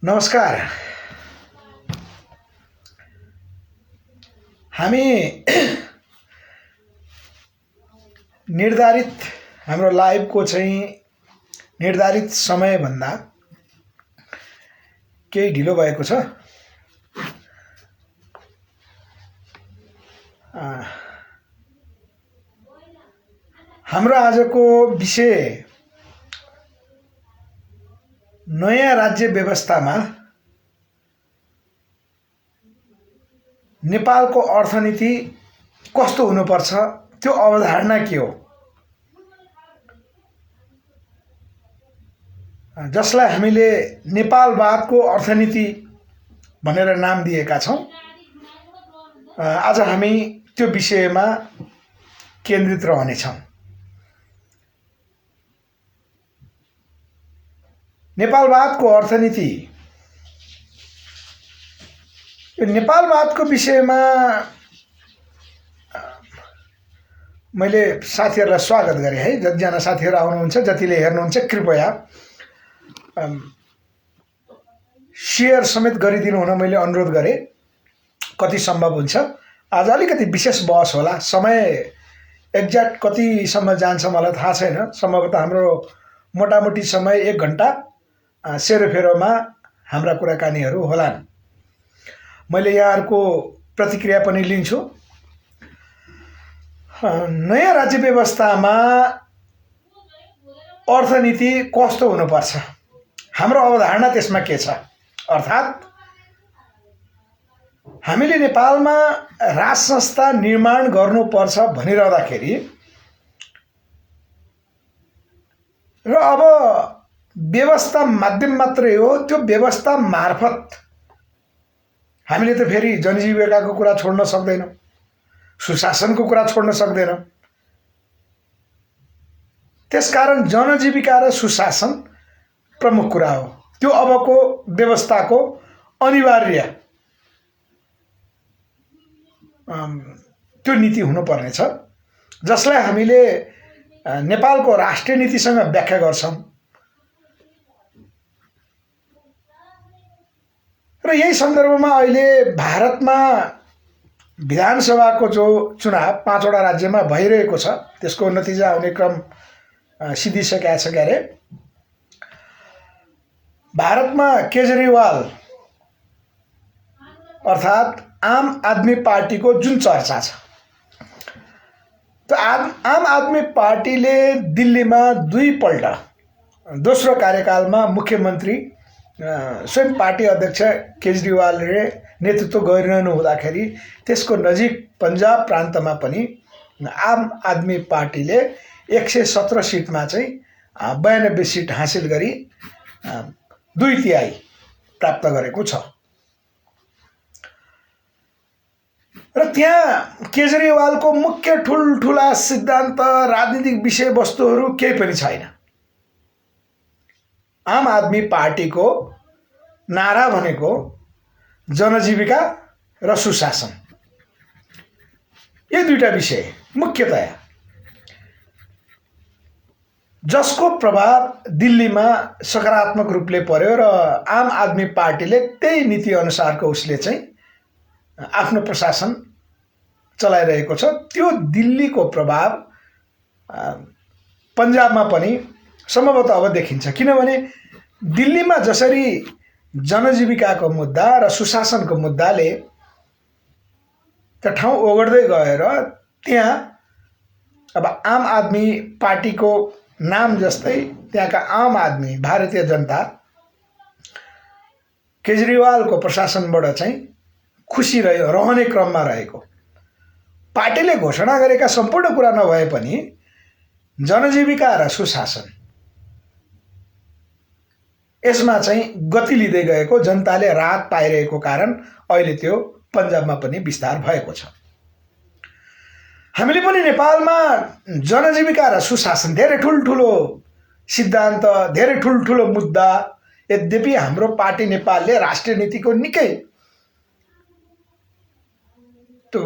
नमस्कार। हामी निर्धारित हाम्रो लाइभको चाहिँ निर्धारित समयभन्दा केही ढिलो भएको छ। हाम्रो आजको विषय नयाँ राज्य व्यवस्थामा नेपालको अर्थनीति कस्तो हुनुपर्छ, त्यो अवधारणा के हो, जसलाई हामीले नेपालवादको अर्थनीति भनेर नाम दिएका छौं। आज हामी त्यो विषयमा केन्द्रित रहनेछौँ। नेपालवादको अर्थनीति, यो नेपालवादको विषयमा मैले साथीहरूलाई स्वागत गरेँ है। जतिजना साथीहरू आउनुहुन्छ, जतिले हेर्नुहुन्छ, कृपया शेयर समेत गरिदिनु हुन मैले अनुरोध गरेँ। कति सम्भव हुन्छ। आज अलिकति विशेष बहस होला। समय एक्ज्याक्ट कतिसम्म जान्छ मलाई थाहा छैन। सम्भवतः हाम्रो मोटामोटी समय 1 घण्टा सेरोफेरोमा हाम्रा कुराकानीहरू होलान्। मैले यहाँहरूको प्रतिक्रिया पनि लिन्छु। नयाँ राज्य व्यवस्थामा अर्थनीति कस्तो हुनुपर्छ, हाम्रो अवधारणा त्यसमा के छ, अर्थात् हामीले नेपालमा राज संस्था निर्माण गर्नुपर्छ भनिरहँदाखेरि र अब व्यवस्था माध्यम मात्रै हो, त्यो व्यवस्था मार्फत हामीले त फेरि जनजीविकाको कुरा छोड्न सक्दैनौँ, सुशासनको कुरा छोड्न सक्दैनौँ। त्यसकारण जनजीविका र सुशासन प्रमुख कुरा हो। त्यो अबको व्यवस्थाको अनिवार्य त्यो नीति हुनुपर्नेछ, जसलाई हामीले नेपालको राष्ट्रिय नीतिसँग व्याख्या गर्छौँ। र यही सन्दर्भमा अहिले भारतमा विधानसभाको जो चुनाव 5 वटा राज्यमा भइरहेको छ, त्यसको नतिजा आउने क्रम सिद्धिसकेको छ क्यारे। भारतमा केजरीवाल अर्थात् आम आदमी पार्टीको जुन चर्चा छ, त्यो आम आदमी पार्टीले दिल्लीमा 2 पल्ट दोस्रो कार्यकालमा मुख्यमन्त्री स्वयं पार्टी अध्यक्ष केजरीवालले नेतृत्व गरिरहनु हुँदाखेरि त्यसको नजिक पन्जाब प्रान्तमा पनि आम आदमी पार्टीले 117 सिटमा चाहिँ 92 सिट हासिल गरी 2/3 प्राप्त गरेको छ। र त्यहाँ केजरीवालको मुख्य ठुलठुला सिद्धान्त, राजनीतिक विषयवस्तुहरू केही पनि छैन। आम आदमी पार्टीको नारा भनेको जनजीविका र सुशासन, ये 2टा विषय मुख्यतया, जसको प्रभाव दिल्लीमा सकारात्मक रूपले पर्यो र आम आदमी पार्टीले त्यही नीति अनुसारको उसले चाहिँ आफ्नो प्रशासन चलाइरहेको छ। त्यो दिल्लीको प्रभाव पन्जाबमा पनि सम्भवतः अब देखिन्छ, किनभने दिल्लीमा जसरी जनजीविकाको मुद्दा र सुशासनको मुद्दाले त ठाउँ ओगट्दै गएर त्यहाँ अब आम आदमी पार्टीको नाम जस्तै त्यहाँका आम आदमी, भारतीय जनता केजरीवालको प्रशासनबाट चाहिँ खुसी रहने क्रममा रहेको। पार्टीले घोषणा गरेका सम्पूर्ण कुरा नभए पनि जनजीविका र सुशासन यसमा चाहिँ गति लिँदै गएको, जनताले राहत पाइरहेको कारण अहिले त्यो पन्जाबमा पनि विस्तार भएको छ। हामीले पनि नेपालमा जनजीविका र सुशासन धेरै ठुलठुलो सिद्धान्त, धेरै ठुलठुलो मुद्दा, यद्यपि हाम्रो पार्टी नेपालले राष्ट्रिय नीतिको निकै त्यो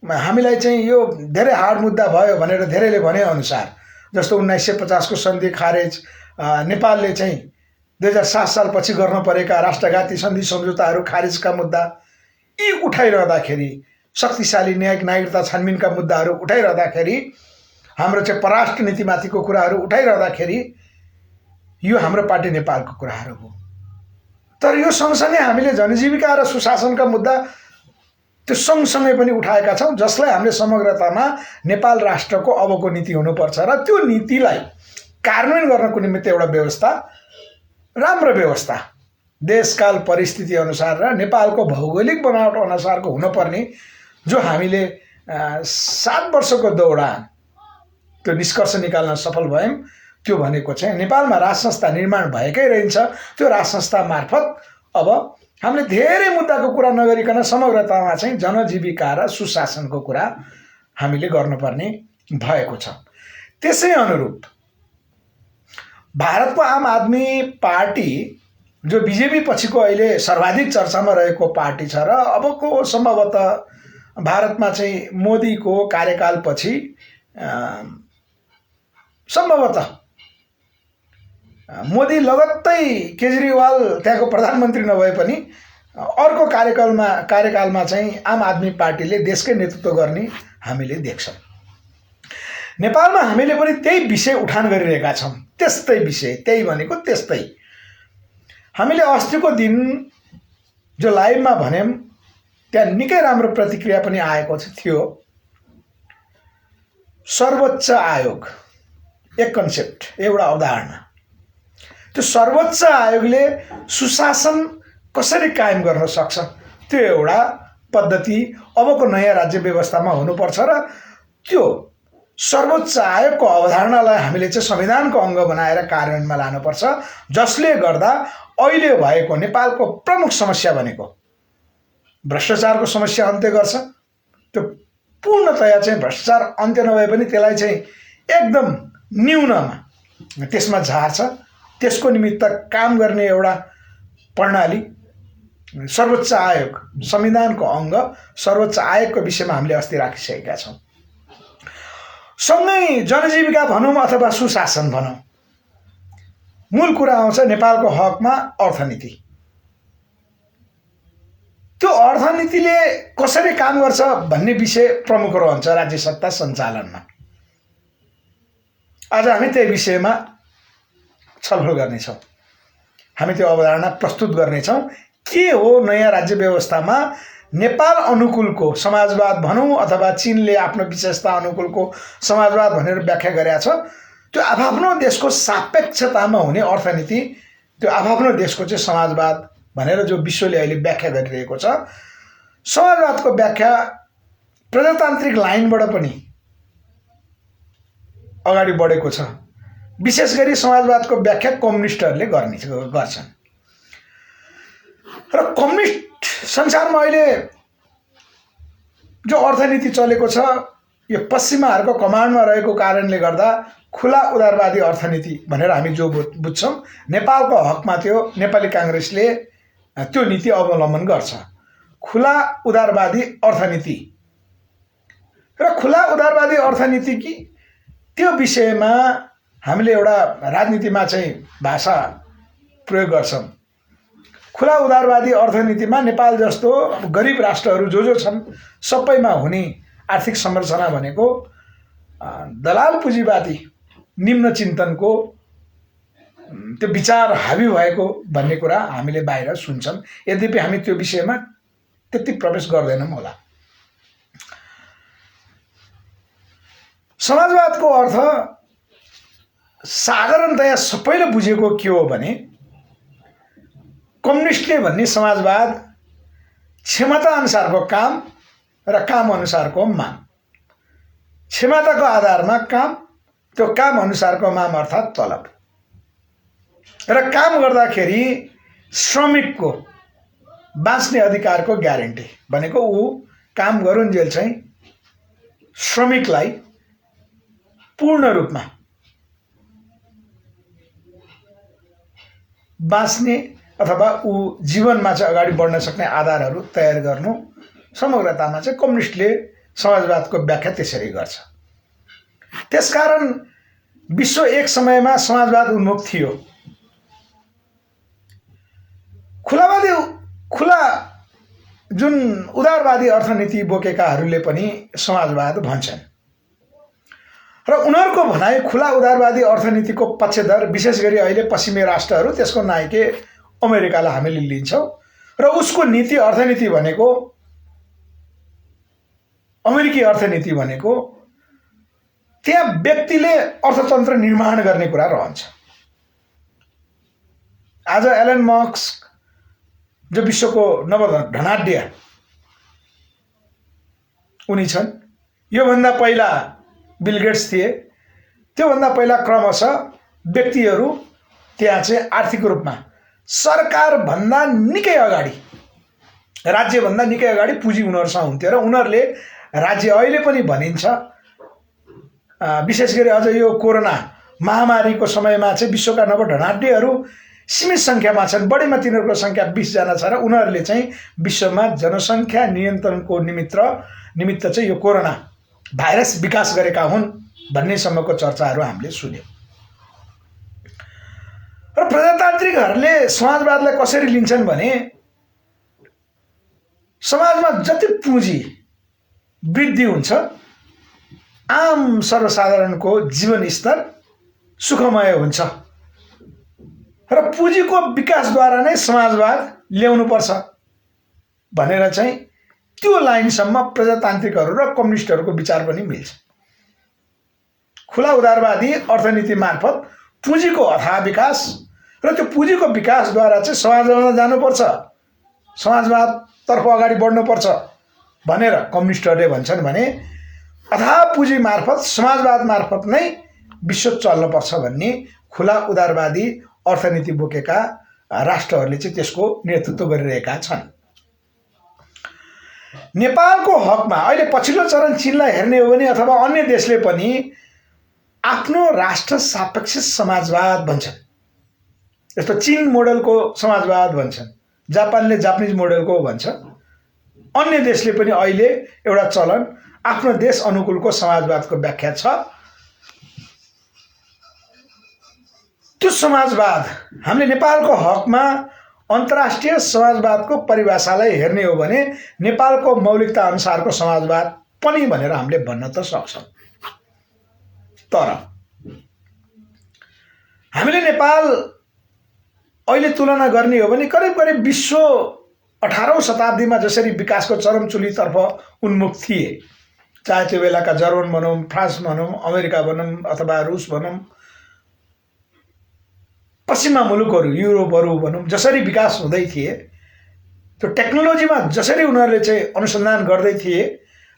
हामीलाई चाहिँ यो धेरै हार्ड मुद्दा भयो भनेर धेरैले भने अनुसार, जस्तो 1950 को सन्धि खारेज, नेपालले चाहिँ 2007 सालपछि गर्न परेका राष्ट्रघाती सन्धि सम्झौताहरू खारेजका मुद्दा यी उठाइरहँदाखेरि, शक्तिशाली न्यायिक नागरिकता छानबिनका मुद्दाहरू उठाइरहँदाखेरि, हाम्रो चाहिँ परराष्ट्र नीतिमाथिको कुराहरू उठाइरहँदाखेरि यो हाम्रो पार्टी नेपालको कुराहरू हो। तर यो सँगसँगै हामीले जनजीविका र सुशासनका मुद्दा त्यो सँगसँगै पनि उठाएका छौँ, जसलाई हामीले समग्रतामा नेपाल राष्ट्रको अबको नीति हुनुपर्छ र त्यो नीतिलाई कार्यान्वयन गर्नको निमित्त एउटा व्यवस्था, राम्रो व्यवस्था, देशकाल परिस्थिति अनुसार र नेपालको भौगोलिक बनावट अनुसारको हुनुपर्ने, जो हामीले 7 वर्षको दौडान त्यो निष्कर्ष निकाल्न सफल भयौँ। त्यो भनेको चाहिँ नेपालमा राज संस्था निर्माण भएकै रहन्छ। त्यो राज संस्था मार्फत अब हामीले धेरै मुद्दाको कुरा नगरिकन समग्रतामा चाहिँ जनजीविका र सुशासनको कुरा हामीले गर्नुपर्ने भएको छ। त्यसै अनुरूप भारतको आम आदमी पार्टी, जो बिजेपी पछिको अहिले सर्वाधिक चर्चामा रहेको पार्टी छ र अबको सम्भवतः भारतमा चाहिँ मोदीको कार्यकालपछि सम्भवतः मोदी लगत्तै केजरीवाल त्यहाँको प्रधानमन्त्री नभए पनि अर्को कार्यकालमा चाहिँ आम आदमी पार्टीले देशकै नेतृत्व गर्ने हामीले देख्छौँ। नेपालमा हामीले पनि त्यही विषय उठान गरिरहेका छौँ। त्यस्तै विषय, त्यही भनेको त्यस्तै। हामीले अस्तिको दिन जो लाइभमा भन्यौँ त्यहाँ निकै राम्रो प्रतिक्रिया पनि आएको थियो। सर्वोच्च आयोग एक कन्सेप्ट, एउटा अवधारणा। त्यो सर्वोच्च आयोगले सुशासन कसरी कायम गर्न सक्छ, त्यो एउटा पद्धति अबको नयाँ राज्य व्यवस्थामा हुनुपर्छ र त्यो सर्वोच्च आयोगको अवधारणालाई हामीले चाहिँ संविधानको अङ्ग बनाएर कार्यान्वयनमा लानुपर्छ, जसले गर्दा अहिले भएको नेपालको प्रमुख समस्या भनेको भ्रष्टाचारको समस्या अन्त्य गर्छ। त्यो पूर्णतया चाहिँ भ्रष्टाचार अन्त्य नभए पनि त्यसलाई चाहिँ एकदम न्यूनमा त्यसमा झार्छ। त्यसको निमित्त काम गर्ने एउटा प्रणाली सर्वोच्च आयोग, संविधानको अङ्ग सर्वोच्च आयोगको विषयमा हामीले अस्ति राखिसकेका छौँ। सँगै जनजीविका भनौँ अथवा सुशासन भनौँ, मूल कुरा आउँछ नेपालको हकमा अर्थनीति। त्यो अर्थनीतिले कसरी काम गर्छ भन्ने विषय प्रमुख रहन्छ राज्य सत्ता सञ्चालनमा। आज हामी त्यही विषयमा छलफल गर्नेछौँ। हामी त्यो अवधारणा प्रस्तुत गर्नेछौँ। के हो नयाँ राज्य व्यवस्थामा नेपाल अनुकूलको समाजवाद भनौँ अथवा चीनले आफ्नो विशेषता अनुकूलको समाजवाद भनेर व्याख्या गरेका छ, त्यो आफ्नो देशको सापेक्षतामा हुने अर्थनीति, त्यो आफ्नो देशको चाहिँ समाजवाद भनेर जो विश्वले अहिले व्याख्या गरिरहेको छ, समाजवादको व्याख्या प्रजातान्त्रिक लाइनबाट पनि अगाडि बढेको छ। विशेष गरी समाजवादको व्याख्या कम्युनिस्टहरूले गर्छन् र कम्युनिस्ट संसारमा अहिले जो अर्थनीति चलेको छ, यो पश्चिमाहरूको कमान्डमा रहेको कारणले गर्दा खुला उदारवादी अर्थनीति भनेर हामी जो बुझ्छौँ, नेपालको हकमा त्यो नेपाली काङ्ग्रेसले त्यो नीति अवलम्बन गर्छ। खुला उदारवादी अर्थनीति र खुला उदारवादी अर्थनीति कि त्यो विषयमा हामीले एउटा राजनीतिमा चाहिँ भाषा प्रयोग गर्छौँ। खुला उदारवादी अर्थनीतिमा नेपाल जस्तो गरिब राष्ट्रहरू जो छन् सबैमा हुने आर्थिक संरचना भनेको दलाल पुँजीवादी निम्न चिन्तनको त्यो विचार हावी भएको भन्ने कुरा हामीले बाहिर सुन्छौँ। यद्यपि हामी त्यो विषयमा त्यति प्रवेश गर्दैनौँ होला। समाजवादको अर्थ साधारणतया सबैले बुझेको के हो भने, कम्युनिस्टले भन्ने समाजवाद क्षमता अनुसारको काम र काम अनुसारको माग, क्षमताको आधारमा काम, त्यो काम अनुसारको माग अर्थात् तलब, र काम गर्दाखेरि श्रमिकको बाँच्ने अधिकारको ग्यारेन्टी भनेको ऊ काम गरुन्जेल चाहिँ श्रमिकलाई पूर्ण रूपमा बाँच्ने अथवा ऊ जीवनमा चाहिँ अगाडि बढ्न सक्ने आधारहरू तयार गर्नु, समग्रतामा चाहिँ कम्युनिस्टले समाजवादको व्याख्या त्यसरी गर्छ। त्यसकारण विश्व एक समयमा समाजवाद उन्मुख थियो। खुला जुन उदारवादी अर्थनीति बोकेकाहरूले पनि समाजवाद भन्छन् र उनीहरूको भनाइ खुला उदारवादी अर्थनीतिको पक्षधर विशेष गरी अहिले पश्चिमी राष्ट्रहरू, त्यसको नायके अमेरिकालाई हामीले लिन्छौँ र उसको नीति अर्थनीति भनेको, अमेरिकी अर्थनीति भनेको त्यहाँ व्यक्तिले अर्थतन्त्र निर्माण गर्ने कुरा रहन्छ। आज एलन मस्क जो विश्वको नवधनाढ्य उनी छन्। योभन्दा पहिला बिल गेट्स थिए। त्योभन्दा पहिला क्रमशः व्यक्तिहरू त्यहाँ चाहिँ आर्थिक रूपमा सरकारभन्दा निकै अगाडि, राज्यभन्दा निकै अगाडि पुँजी उनीहरूसँग हुन्थ्यो र उनीहरूले राज्य अहिले पनि भनिन्छ, विशेष गरी अझ यो कोरोना महामारीको समयमा चाहिँ विश्वका नवधनाढ्यहरू सीमित सङ्ख्यामा छन्। बढीमा तिनीहरूको सङ्ख्या 20 जना छ र उनीहरूले चाहिँ विश्वमा जनसङ्ख्या नियन्त्रणको निमित्त चाहिँ यो कोरोना भाइरस विकास गरेका हुन् भन्नेसम्मको चर्चाहरू हामीले सुन्यौँ। र प्रजातान्त्रिकहरूले समाजवादलाई कसरी लिन्छन् भने समाजमा जति पुँजी वृद्धि हुन्छ आम सर्वसाधारणको जीवन स्तर सुखमय हुन्छ र पुँजीको विकासद्वारा नै समाजवाद ल्याउनुपर्छ भनेर चाहिँ त्यो लाइनसम्म प्रजातान्त्रिकहरू र कम्युनिस्टहरूको विचार पनि मिल्छ। खुला उदारवादी अर्थनीति मार्फत पुँजीको अथाह विकास र त्यो पुँजीको विकासद्वारा चाहिँ समाजवादमा जानुपर्छ, समाजवादतर्फ अगाडि बढ्नुपर्छ भनेर कम्युनिस्टहरूले भन्छन् भने अथाह पुँजी मार्फत समाजवाद मार्फत नै विश्व चल्नुपर्छ भन्ने खुला उदारवादी अर्थनीति बोकेका राष्ट्रहरूले चाहिँ त्यसको नेतृत्व गरिरहेका छन्। नेपालको हकमा अहिले पछिल्लो चरण चीनलाई हेर्ने हो भने अथवा अन्य देशले पनि आफ्नो राष्ट्र सापेक्ष समाजवाद भन्छन्। यस्तो चीन मोडलको समाजवाद भन्छन्, जापानले जापानिज मोडलको भन्छ। अन्य देशले पनि अहिले एउटा चलन आफ्नो देश अनुकूलको समाजवादको व्याख्या छ। त्यो समाजवाद हामीले नेपालको हकमा अन्तर्राष्ट्रिय समाजवादको परिभाषालाई हेर्ने हो भने नेपालको मौलिकता अनुसारको समाजवाद पनि भनेर हामीले भन्न त सक्छौँ। तर हामीले नेपाल अहिले तुलना गर्ने हो भने करिब 18औं शताब्दीमा जसरी विकासको चरमचुलीतर्फ उन्मुख थिए, चाहे त्यो बेलाका जर्मन भनौँ, फ्रान्स भनौँ, अमेरिका भनौँ अथवा रुस भनौँ, पश्चिमा मुलुकहरू युरोपहरू भनौँ, जसरी विकास हुँदै थिए, त्यो टेक्नोलोजीमा जसरी उनीहरूले चाहिँ अनुसन्धान गर्दै थिए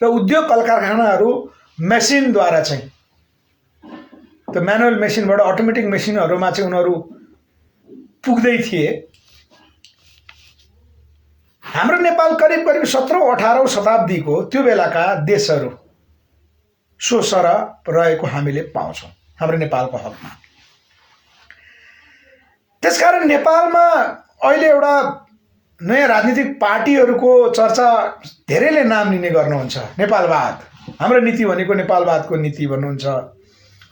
र उद्योग कल कारखानाहरू मेसिनद्वारा चाहिँ त्यो म्यानुअल मेसिनबाट अटोमेटिक मेसिनहरूमा चाहिँ उनीहरू पुग्दै थिए। हाम्रो नेपाल करिब 17औं 18औं शताब्दीको त्यो बेलाका देशहरू सोसर रहेको हामीले पाउँछौँ हाम्रो नेपालको हकमा। त्यसकारण नेपालमा अहिले एउटा नयाँ राजनीतिक पार्टीहरूको चर्चा धेरैले नाम लिने गर्नुहुन्छ। नेपालवाद, हाम्रो नीति भनेको नेपालवादको नीति भन्नुहुन्छ,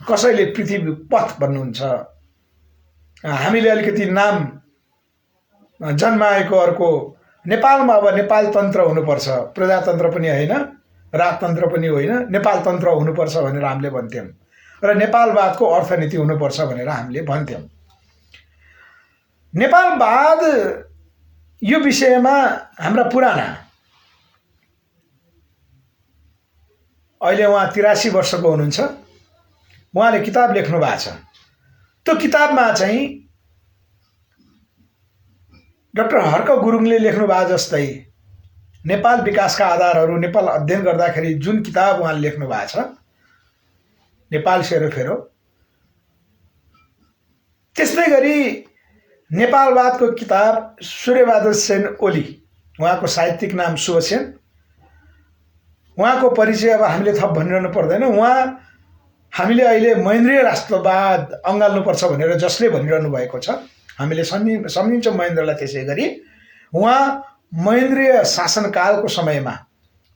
कसैले पृथ्वी पथ भन्नुहुन्छ। हामीले अलिकति नाम जन्माएको अर्को नेपालमा अब नेपाल तन्त्र हुनुपर्छ, प्रजातन्त्र पनि होइन, राजतन्त्र पनि होइन, नेपाल तन्त्र हुनुपर्छ भनेर हामीले भन्थ्यौँ र नेपालवादको अर्थनीति हुनुपर्छ भनेर हामीले भन्थ्यौँ। नेपालवाद यो विषयमा हाम्रा पुराना, अहिले उहाँ 83 वर्षको हुनुहुन्छ, उहाँले किताब लेख्नु भएको छ। त्यो किताबमा चाहिँ डाक्टर हर्क गुरुङले लेख्नु भएको जस्तै नेपाल विकासका आधारहरू, नेपाल अध्ययन गर्दाखेरि जुन किताब उहाँले लेख्नु भएको छ, नेपाल सेरोफेरो, त्यस्तै गरी नेपालवादको किताब सूर्यबहादुर सेन ओली, उहाँको साहित्यिक नाम सुवसेन, उहाँको परिचय अब हामीले थप भनिरहनु पर्दैन। उहाँ हामीले अहिले महेन्द्रीय राष्ट्रवाद अँगाल्नुपर्छ भनेर जसले भनिरहनु भएको छ, हामीले सम्झिन्छौँ महेन्द्रलाई। त्यसै गरी उहाँ महेन्द्रीय शासनकालको समयमा,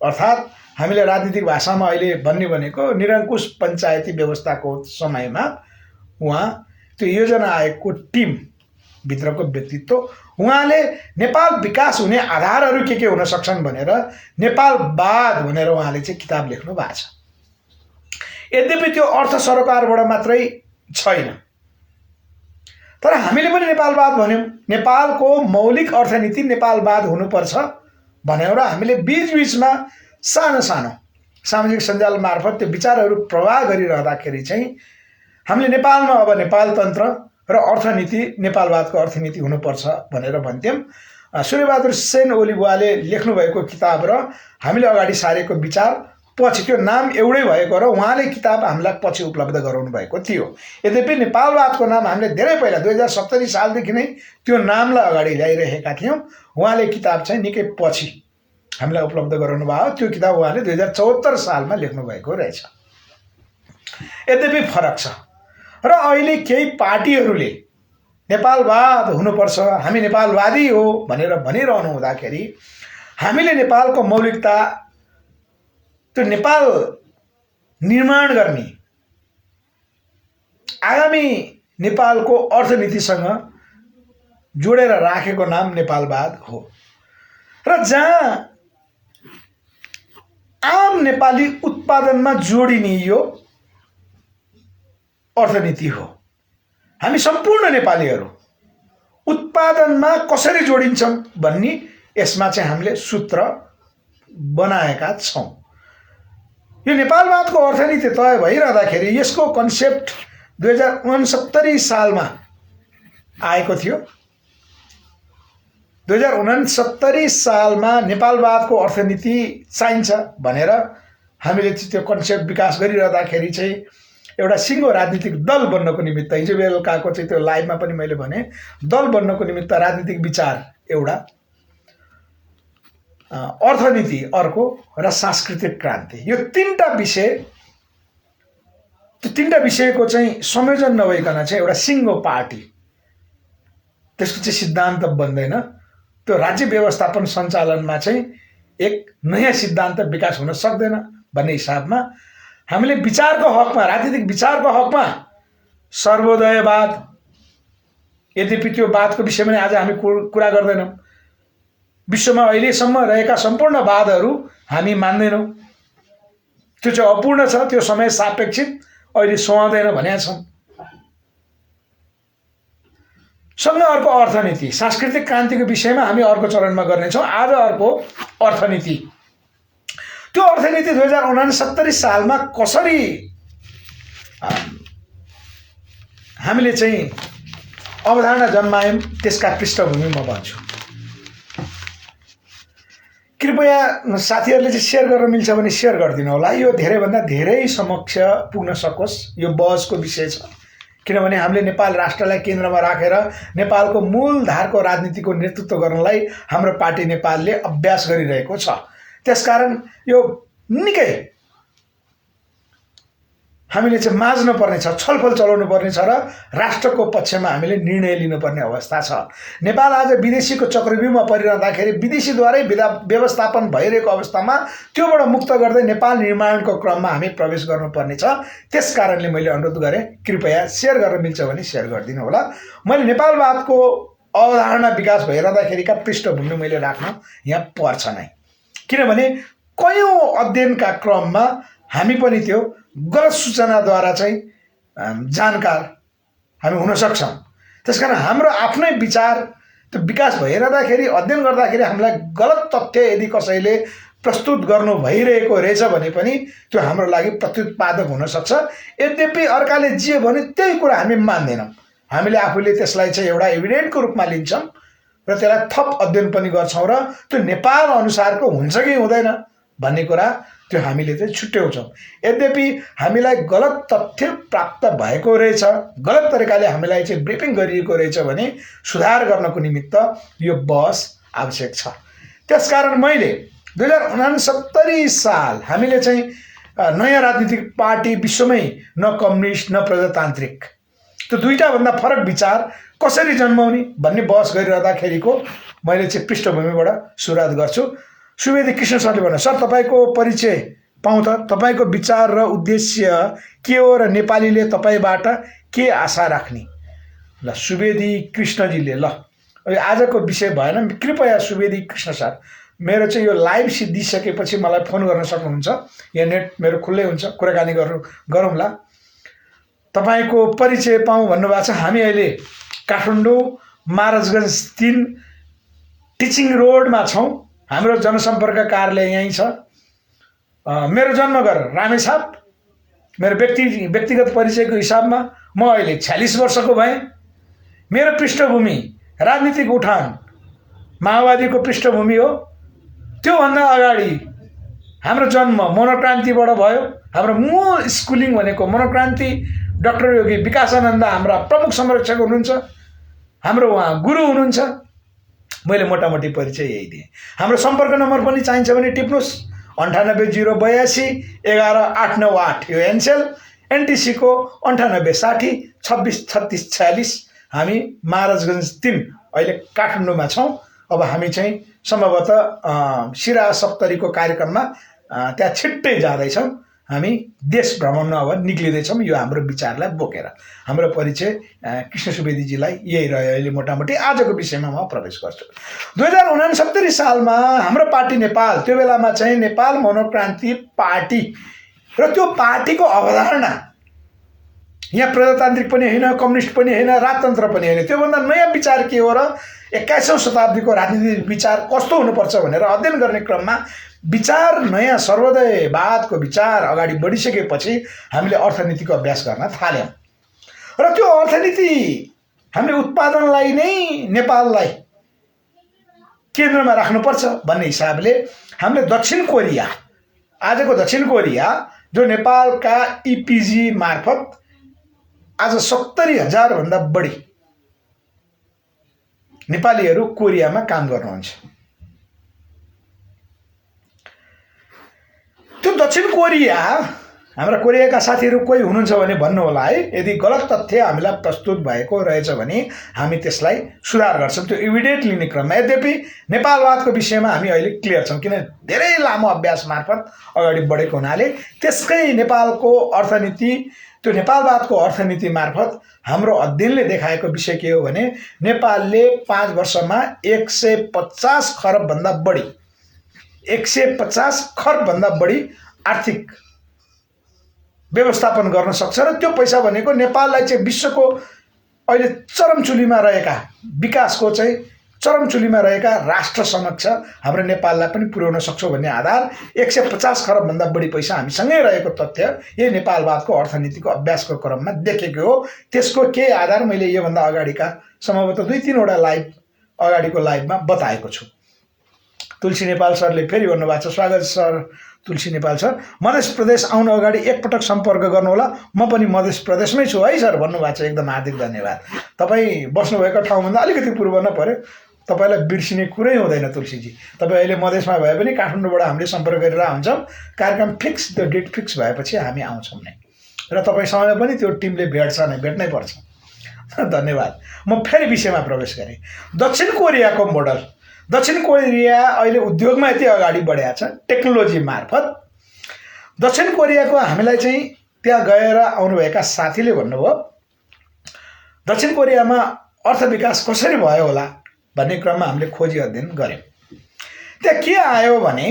अर्थात् हामीले राजनीतिक भाषामा अहिले भन्ने भनेको निरङ्कुश पञ्चायती व्यवस्थाको समयमा उहाँ त्यो योजना आयोगको टिम भित्रको व्यक्तित्व, उहाँले नेपाल विकास हुने आधारहरू के हुन सक्छन् भनेर नेपालवाद भनेर उहाँले चाहिँ किताब लेख्नु भएको छ। यद्यपि त्यो अर्थ सरोकारबाट मात्रै छैन, तर हामीले पनि नेपालवाद भन्यौँ। नेपालको मौलिक अर्थनीति नेपालवाद हुनुपर्छ भन्यौँ र हामीले बीचबीचमा सानो सानो सामाजिक सञ्जाल मार्फत त्यो विचारहरू प्रवाह गरिरहँदाखेरि चाहिँ हामीले नेपालमा अब नेपाल तन्त्र र अर्थनीति नेपालवादको अर्थनीति हुनुपर्छ भनेर भन्थ्यौँ। सूर्यबहादुर सेन ओलीबुवाले लेख्नुभएको किताब र हामीले अगाडि सारेको विचार पछि त्यो नाम एउटै भएको र उहाँले किताब हामीलाई पछि उपलब्ध गराउनु भएको थियो। यद्यपि नेपालवादको नाम हामीले धेरै पहिला 2070 सालदेखि नै त्यो नामलाई अगाडि ल्याइरहेका थियौँ। उहाँले किताब चाहिँ निकै पछि हामीलाई उपलब्ध गराउनु भयो। त्यो किताब उहाँले 2074 सालमा लेख्नु भएको रहेछ। यद्यपि फरक छ र अहिले केही पार्टीहरूले नेपालवाद हुनुपर्छ, हामी नेपालवादी हो भनेर भनिरहनु हुँदाखेरि हामीले नेपालको मौलिकता, त्यो नेपाल निर्माण गर्ने आगामी नेपालको अर्थनीतिसँग जोडेर राखेको नाम नेपालवाद हो र जहाँ आम नेपाली उत्पादनमा जोडिने यो अर्थनीति हो। हामी सम्पूर्ण नेपालीहरू उत्पादनमा कसरी जोडिन्छौँ भन्ने यसमा चाहिँ हामीले सूत्र बनाएका छौँ। यो नेपालवादको अर्थनीति तय भइरहँदाखेरि यसको कन्सेप्ट 2069 सालमा आएको थियो। 2069 सालमा नेपालवादको अर्थनीति चाहिन्छ भनेर हामीले त्यो कन्सेप्ट विकास गरिरहँदाखेरि चाहिँ एउटा सिङ्गो राजनीतिक दल बन्नको निमित्त, हिजो बेलुकाको चाहिँ त्यो लाइभमा पनि मैले भने, दल बन्नको निमित्त राजनीतिक विचार एउटा, अर्थनीति अर्को र सांस्कृतिक क्रान्ति, यो तीनटा विषयको चाहिँ संयोजन नभइकन चाहिँ एउटा सिङ्गो पार्टी, त्यसको चाहिँ सिद्धान्त बन्दैन। त्यो राज्य व्यवस्थापन सञ्चालनमा चाहिँ एक नयाँ सिद्धान्त विकास हुन सक्दैन भन्ने हिसाबमा हामीले विचारको हकमा, राजनीतिक विचारको हकमा सर्वोदयवाद, यद्यपि त्यो वादको विषयमा आज हामी कुरा गर्दैनौँ। विश्वमा अहिलेसम्म रहेका सम्पूर्ण वादहरू हामी मान्दैनौँ, त्यो चाहिँ अपूर्ण छ, त्यो समय सापेक्षित अहिले सुहाउँदैन भनेका छौँ। सँगै अर्को अर्थनीति, सांस्कृतिक क्रान्तिको विषयमा हामी अर्को चरणमा गर्नेछौँ। आज अर्को अर्थनीति, त्यो अर्थनीति 2069 सालमा कसरी हामीले चाहिँ अवधारणा जन्मायौँ त्यसका पृष्ठभूमि म भन्छु। कृपया साथीहरूले चाहिँ सेयर गर्न मिल्छ भने सेयर गरिदिनु होला। यो धेरैभन्दा धेरै समक्ष पुग्न सकोस् यो बहसको विषय छ, किनभने हामीले नेपाल राष्ट्रलाई केन्द्रमा राखेर नेपालको मूलधारको राजनीतिको नेतृत्व गर्नलाई हाम्रो पार्टी नेपालले अभ्यास गरिरहेको छ। त्यसकारण यो निकै हामीले चाहिँ माझ्नु पर्ने छ, छलफल चलाउनु पर्ने छ र राष्ट्रको पक्षमा हामीले निर्णय लिनुपर्ने अवस्था छ। नेपाल आज विदेशीको चक्रव्यूहमा परिरहँदाखेरि विदेशीद्वारै व्यवस्थापन भइरहेको अवस्थामा त्योबाट मुक्त गर्दै नेपाल निर्माणको क्रममा हामी प्रवेश गर्नुपर्ने छ। त्यस कारणले मैले अनुरोध गरेँ, कृपया सेयर गर्न मिल्छ भने सेयर गरिदिनु होला। मैले नेपालवादको अवधारणा विकास भइरहँदाखेरिका पृष्ठभूमि मैले राख्न यहाँ पर्छ नै, किनभने कयौँ अध्ययनका क्रममा हामी पनि त्यो गलत सूचनाद्वारा चाहिँ जानकार हामी हुन सक्छौँ। त्यसकारण हाम्रो आफ्नै विचार त्यो विकास भइरहँदाखेरि अध्ययन गर्दाखेरि हामीलाई गलत तथ्य यदि कसैले प्रस्तुत गर्नु भइरहेको रहेछ भने पनि त्यो हाम्रो लागि प्रत्युत्पादक हुनसक्छ। यद्यपि अर्काले जे भने त्यही कुरा हामी मान्दैनौँ, हामीले आफूले त्यसलाई चाहिँ एउटा एभिडेन्टको रूपमा लिन्छौँ र त्यसलाई थप अध्ययन पनि गर्छौँ र त्यो नेपाल अनुसारको हुन्छ कि हुँदैन भन्ने कुरा त्यो हामीले चाहिँ छुट्याउँछौँ। यद्यपि हामीलाई गलत तथ्य प्राप्त भएको रहेछ, गलत तरिकाले हामीलाई चाहिँ ब्रिफिङ गरिएको रहेछ भने सुधार गर्नको निमित्त यो बहस आवश्यक छ। त्यसकारण मैले 2069 साल हामीले चाहिँ नयाँ राजनीतिक पार्टी विश्वमै, न कम्युनिस्ट न प्रजातान्त्रिक, त्यो दुईटा भन्दा फरक विचार कसरी जन्माउने भन्ने बहस गरिरहँदाखेरिको मैले चाहिँ पृष्ठभूमिबाट सुरुवात गर्छु। सुवेदी कृष्ण सरले भन्नु, सर तपाईँको परिचय पाउँ त, तपाईँको विचार र उद्देश्य के हो र नेपालीले तपाईँबाट के आशा राख्ने? ल सुवेदी कृष्णजीले ल आजको विषय भएन, कृपया सुवेदी कृष्ण सर मेरो चाहिँ यो लाइभ सिद्धिसकेपछि मलाई फोन गर्न सक्नुहुन्छ। यहाँ नेट मेरो खुल्लै हुन्छ, कुराकानी गरौँला। तपाईँको परिचय पाऊँ भन्नुभएको छ। हामी अहिले काठमाडौँ महाराजगञ्ज 3 टिचिङ रोडमा छौँ। हाम्रो जनसम्पर्क कार्यालय यहीँ छ। मेरो जन्मघर रामेछाप। मेरो व्यक्तिगत परिचयको हिसाबमा म अहिले 46 वर्षको भएँ। मेरो पृष्ठभूमि राजनीतिक उठान माओवादीको पृष्ठभूमि हो। त्योभन्दा अगाडि हाम्रो जन्म मनोक्रान्तिबाट भयो। हाम्रो मूल स्कुलिङ भनेको मनोक्रान्ति। डाक्टर योगी विकासानन्द हाम्रा प्रमुख संरक्षक हुनुहुन्छ, हाम्रो उहाँ गुरु हुनुहुन्छ। मैले मोटामोटी परिचय यही दिएँ। हाम्रो सम्पर्क नम्बर पनि चाहिन्छ भने टिप्नुहोस् 98 082 11 898 यो एनसेल। एनटिसीको 98 60 26 36 46। हामी महाराजगञ्ज 3 अहिले काठमाडौँमा छौँ। अब हामी चाहिँ सम्भवतः सिरा सप्तरीको कार्यक्रममा त्यहाँ छिट्टै जाँदैछौँ। हामी देश भ्रमणमा अब निक्लिँदैछौँ यो हाम्रो विचारलाई बोकेर। हाम्रो परिचय कृष्ण सुवेदीजीलाई यही रह्यो। अहिले मोटामोटी आजको विषयमा म प्रवेश गर्छु। 2069 सालमा हाम्रो पार्टी नेपाल, त्यो बेलामा चाहिँ नेपाल मनोक्रान्ति पार्टी र त्यो पार्टीको अवधारणा यहाँ प्रजातान्त्रिक पनि होइन, कम्युनिस्ट पनि होइन, राजतन्त्र पनि होइन। त्योभन्दा नयाँ विचार के हो र 21औं शताब्दीको राजनीतिक विचार कस्तो हुनुपर्छ भनेर अध्ययन गर्ने क्रममा विचार नयाँ सर्वोदयवादको विचार अगाडि बढिसकेपछि हामीले अर्थनीतिको अभ्यास गर्न थाल्यौँ र त्यो अर्थनीति हामीले उत्पादनलाई नै नेपाललाई केन्द्रमा राख्नुपर्छ भन्ने हिसाबले हामीले दक्षिण कोरिया, आजको दक्षिण कोरिया जो नेपालका इपिजी मार्फत आज 70,000 भन्दा बढी नेपालीहरू कोरियामा काम गर्नुहुन्छ। त्यो दक्षिण कोरिया, हाम्रा कोरियाका साथीहरू कोही हुनुहुन्छ भने भन्नु होला है। यदि गलत तथ्य हामीलाई प्रस्तुत भएको रहेछ भने हामी त्यसलाई सुधार गर्छौँ त्यो इभिडेन्ट लिने क्रममा। यद्यपि नेपालवादको विषयमा हामी अहिले क्लियर छौँ, किन धेरै लामो अभ्यास मार्फत अगाडि बढेको हुनाले। त्यसकै नेपालको अर्थनीति, त्यो नेपालवादको अर्थनीति मार्फत हाम्रो अध्ययनले देखाएको विषय के हो भने नेपालले 5 वर्षमा 150 खरब भन्दा बढी 150 खरब भन्दा बढी आर्थिक व्यवस्थापन गर्न सक्छ र त्यो पैसा भनेको नेपाललाई चाहिँ विश्वको अहिले चरमचुलीमा रहेका, विकासको चाहिँ चरमचुलीमा रहेका राष्ट्र समक्ष हाम्रो नेपाललाई पनि पुर्याउन सक्छौँ भन्ने आधार 150 खरब भन्दा बढी पैसा हामीसँगै रहेको तथ्य यही नेपालवादको अर्थनीतिको अभ्यासको क्रममा देखेको हो। त्यसको केही आधार मैले योभन्दा अगाडिका सम्भवतः 2-3 वटा लाइभ अगाडिको लाइभमा बताएको छु। तुलसी नेपाल सरले फेरि भन्नुभएको छ, स्वागत सर तुलसी नेपाल सर। मध्य प्रदेश आउनु अगाडि एकपटक सम्पर्क गर्नुहोला, म पनि मध्य प्रदेशमै छु है सर भन्नुभएको छ। एकदम हार्दिक धन्यवाद। तपाईँ बस्नुभएको ठाउँभन्दा अलिकति पूर्व न पर्यो, तपाईँलाई बिर्सिने कुरै हुँदैन तुलसीजी। तपाईँ अहिले मधेसमा भए पनि काठमाडौँबाट हामीले सम्पर्क गरेर हुन्छौँ। कार्यक्रम फिक्स, त्यो डेट फिक्स भएपछि हामी आउँछौँ नै र तपाईँसँग पनि त्यो टिमले भेट्छ नै, भेट्नै पर्छ। धन्यवाद। म फेरि विषयमा प्रवेश गरेँ। दक्षिण कोरियाको मोडल। दक्षिण कोरिया अहिले उद्योगमा यति अगाडि बढेको छ टेक्नोलोजी मार्फत। दक्षिण कोरियाको हामीलाई चाहिँ त्यहाँ गएर आउनुभएका साथीले भन्नुभयो दक्षिण कोरियामा अर्थ विकास कसरी भयो होला भन्ने क्रममा हामीले खोजी अध्ययन गऱ्यौँ। त्यहाँ के आयो भने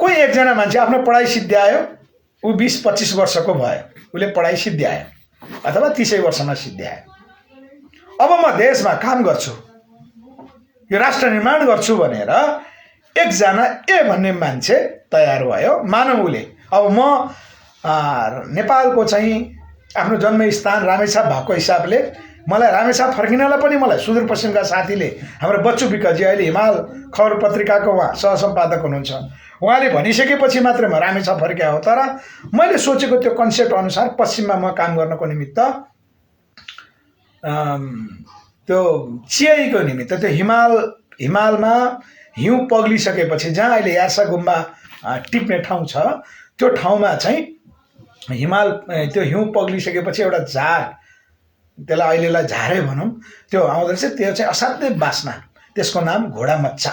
कोही एकजना मान्छे आफ्नो पढाइ सिद्ध्यायो, ऊ 20-25 वर्षको भयो, उसले पढाइ सिद्ध्यायो अथवा 30 वर्षमा सिद्ध्यायो। अब म देशमा काम गर्छु, यो राष्ट्र निर्माण गर्छु भनेर एकजना ए भन्ने मान्छे तयार भयो। मानव उसले अब म नेपालको चाहिँ आफ्नो जन्मस्थान रामेछाप भएको हिसाबले मलाई रामेछाप फर्किनलाई पनि मलाई सुदूरपश्चिमका साथीले, हाम्रो बच्चु विकजी अहिले हिमाल खबर पत्रिकाको उहाँ सहसम्पादक हुनुहुन्छ, उहाँले भनिसकेपछि मात्रै म रामेछाप फर्किया हो। तर मैले सोचेको त्यो कन्सेप्ट अनुसार पश्चिममा म काम गर्नको निमित्त, त्यो चियाईको निमित्त, त्यो हिमालमा हिउँ पग्लिसकेपछि जहाँ अहिले यार्सा गुम्बा टिप्ने ठाउँ छ, त्यो ठाउँमा चाहिँ त्यो हिउँ पग्लिसकेपछि एउटा झार, त्यसलाई अहिलेलाई झारै भनौँ, त्यो आउँदो रहेछ। त्यो चाहिँ असाध्यै बास्ना, त्यसको नाम घोडा मच्चा।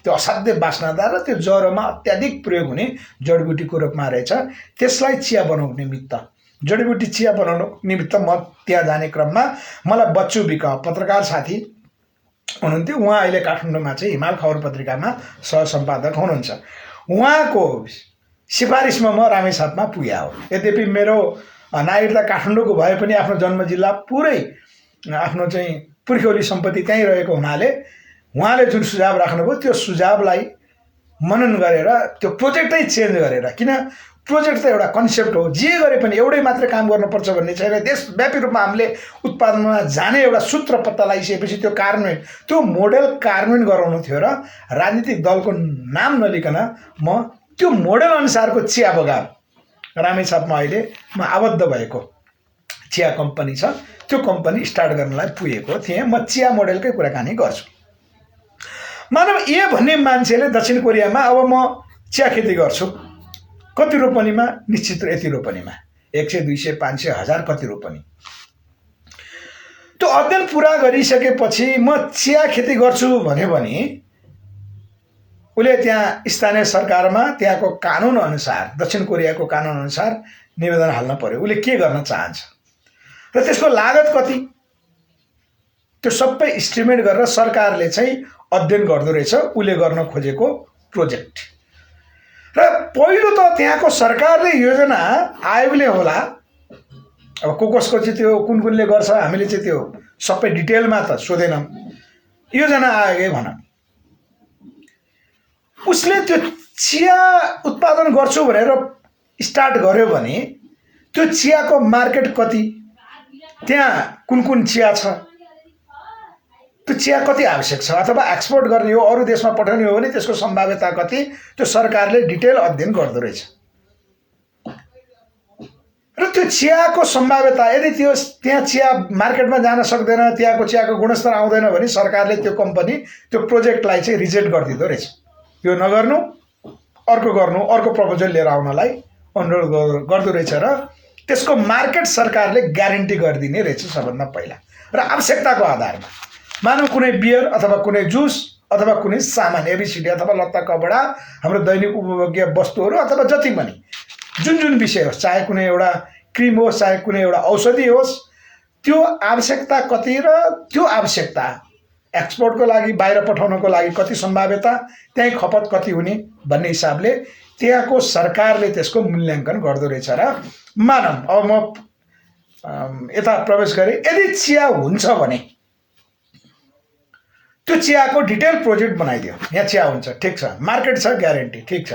त्यो असाध्यै बास्नादार र त्यो ज्वरोमा अत्याधिक प्रयोग हुने जडीबुटीको रूपमा रहेछ। त्यसलाई चिया बनाउने निमित्त जडीबुटी चिया बनाउनु निमित्त म त्यहाँ जाने क्रममा मलाई बच्चु विक पत्रकार साथी हुनुहुन्थ्यो। उहाँ अहिले काठमाडौँमा चाहिँ हिमाल खबर पत्रिकामा सहसम्पादक हुनुहुन्छ। उहाँको सिफारिसमा म रामेछापमा पुगेँ हो। यद्यपि मेरो नागरिकता काठमाडौँको भए पनि आफ्नो जन्म जिल्ला पुरै आफ्नो चाहिँ पुर्ख्यौली सम्पत्ति त्यहीँ रहेको हुनाले उहाँले जुन सुझाव राख्नुभयो त्यो सुझावलाई मनन गरेर त्यो प्रोजेक्टै चेन्ज गरेर, किन प्रोजेक्ट त एउटा कन्सेप्ट हो, जे गरे पनि एउटै मात्रै काम गर्नुपर्छ भन्ने छैन। देशव्यापी रूपमा हामीले उत्पादनमा जाने एउटा सूत्र पत्ता लगाइसकेपछि त्यो कार्यान्वयन, त्यो मोडेल कार्यान्वयन गराउनु थियो र राजनीतिक दलको नाम नलिकन म त्यो मोडेल अनुसारको चिया बगान रामेछापमा अहिले म आबद्ध भएको चिया कम्पनी छ, त्यो कम्पनी स्टार्ट गर्नलाई पुगेको थिएँ। म चिया मोडेलकै कुराकानी गर्छु। मानव ए भन्ने मान्छेले दक्षिण कोरियामा अब म चिया खेती गर्छु, कति रोपनीमा? निश्चित यति रोपनीमा 100, 200, 500, 1000 कति रोपनी। त्यो अध्ययन पुरा गरिसकेपछि म चिया खेती गर्छु भन्यो भने उसले त्यहाँ स्थानीय सरकारमा त्यहाँको कानुन अनुसार, दक्षिण कोरियाको कानुन अनुसार निवेदन हाल्न पर्यो उसले के गर्न चाहन्छ र त्यसको लागत कति, त्यो सबै इस्टिमेट गरेर सरकारले चाहिँ अध्ययन गर्दो रहेछ उसले गर्न खोजेको प्रोजेक्ट। र पहिलो त त्यहाँको सरकारले योजना आयोगले होला, अब कसको चाहिँ त्यो कुन कुनले गर्छ हामीले चाहिँ त्यो सबै डिटेलमा त सोधेनौँ, योजना आयोगै भनौँ। उसले त्यो चिया उत्पादन गर्छु भनेर स्टार्ट गर्यो भने त्यो चियाको मार्केट कति, त्यहाँ कुन कुन चिया छ, त्यो चिया कति आवश्यक छ, अथवा एक्सपोर्ट गर्ने हो अरू देशमा पठाउने हो भने त्यसको सम्भाव्यता कति, त्यो सरकारले डिटेल अध्ययन गर्दो रहेछ। र त्यो चियाको सम्भाव्यता यदि त्यो त्यहाँ चिया मार्केटमा जान सक्दैन, त्यहाँको चियाको गुणस्तर आउँदैन भने सरकारले त्यो कम्पनी त्यो प्रोजेक्टलाई चाहिँ रिजेक्ट गरिदिँदो रहेछ। यो नगर्नु, अर्को गर्नु, अर्को प्रपोजल लिएर आउनलाई अनुरोध गर्दो रहेछ र त्यसको मार्केट सरकारले ग्यारेन्टी गरिदिने रहेछ सबभन्दा पहिला। र आवश्यकताको आधारमा मानव कुनै बियर अथवा कुनै जुस अथवा कुनै सामान एबिसिडी अथवा लत्ता कपडा हाम्रो दैनिक उपभोग्य वस्तुहरू अथवा जति पनि जुन जुन विषय होस्, चाहे कुनै एउटा क्रिम होस्, चाहे कुनै एउटा औषधि होस्, त्यो आवश्यकता कति र त्यो आवश्यकता एक्सपोर्टको लागि बाहिर पठाउनको लागि कति सम्भाव्यता, त्यही खपत कति हुने भन्ने हिसाबले त्यहाँको सरकारले त्यसको मूल्याङ्कन गर्दो रहेछ। र मानव अब म यता प्रवेश गरेँ, यदि चिया हुन्छ भने त्यो चियाको डिटेल प्रोजेक्ट बनाइदियो, यहाँ चिया हुन्छ ठिक छ, मार्केट छ ग्यारेन्टी ठिक छ,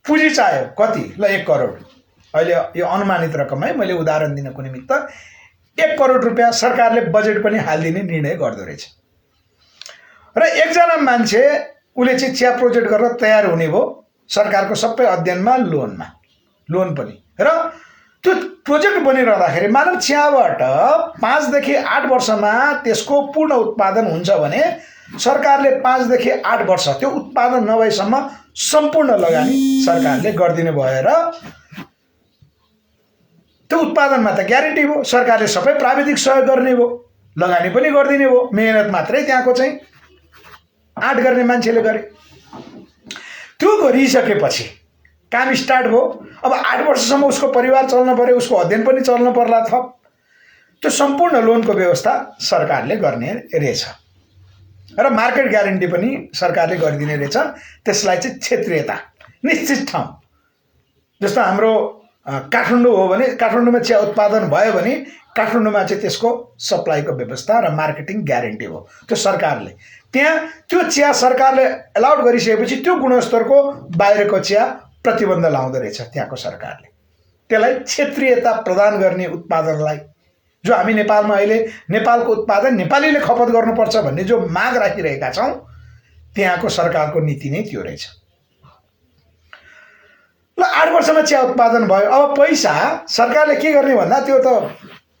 पुँजी चाहियो कति, ल 1 करोड, अहिले यो अनुमानित रकम है, मैले उदाहरण दिनको निमित्त 1 करोड रुपियाँ सरकारले बजेट पनि हालिदिने निर्णय गर्दो रहेछ। र एकजना मान्छे उसले चाहिँ चिया प्रोजेक्ट गरेर तयार हुने भयो सरकारको सबै अध्ययनमा लोन पनि। र त्यो प्रोजेक्ट बनिरहँदाखेरि मानव चियाबाट 5 देखि 8 वर्षमा त्यसको पूर्ण उत्पादन हुन्छ भने सरकारले 5 देखि 8 वर्ष त्यो उत्पादन नभएसम्म सम्पूर्ण लगानी सरकारले गरिदिने भएर त्यो उत्पादनमा त ग्यारेन्टी भयो, सरकारले सबै प्राविधिक सहयोग गर्ने भयो, लगानी पनि गरिदिने भयो, मेहनत मात्रै त्यहाँको चाहिँ आँट गर्ने मान्छेले गरे। त्यो गरिसकेपछि काम स्टार्ट भयो। अब 8 वर्षसम्म उसको परिवार चल्न पर्यो, उसको अध्ययन पनि चल्न पर्ला थप, त्यो सम्पूर्ण लोनको व्यवस्था सरकारले गर्ने रहेछ र मार्केट ग्यारेन्टी पनि सरकारले गरिदिने रहेछ। त्यसलाई चाहिँ क्षेत्रीयता, निश्चित ठाउँ, जस्तो हाम्रो काठमाडौँ हो भने काठमाडौँमा चिया उत्पादन भयो भने काठमाडौँमा चाहिँ त्यसको सप्लाईको व्यवस्था र मार्केटिङ ग्यारेन्टी हो त्यो सरकारले। त्यहाँ त्यो चिया सरकारले एलाउड गरिसकेपछि त्यो गुणस्तरको बाहिरको चिया प्रतिबन्ध लाउँदो रहेछ त्यहाँको सरकारले। त्यसलाई क्षेत्रीयता प्रदान गर्ने उत्पादनलाई, जो हामी नेपालमा अहिले नेपालको उत्पादन नेपालीले खपत गर्नुपर्छ भन्ने जो माग राखिरहेका छौँ, त्यहाँको सरकारको नीति नै त्यो रहेछ। ल 8 वर्षमा चिया उत्पादन भयो। अब पैसा सरकारले के गर्ने भन्दा त्यो त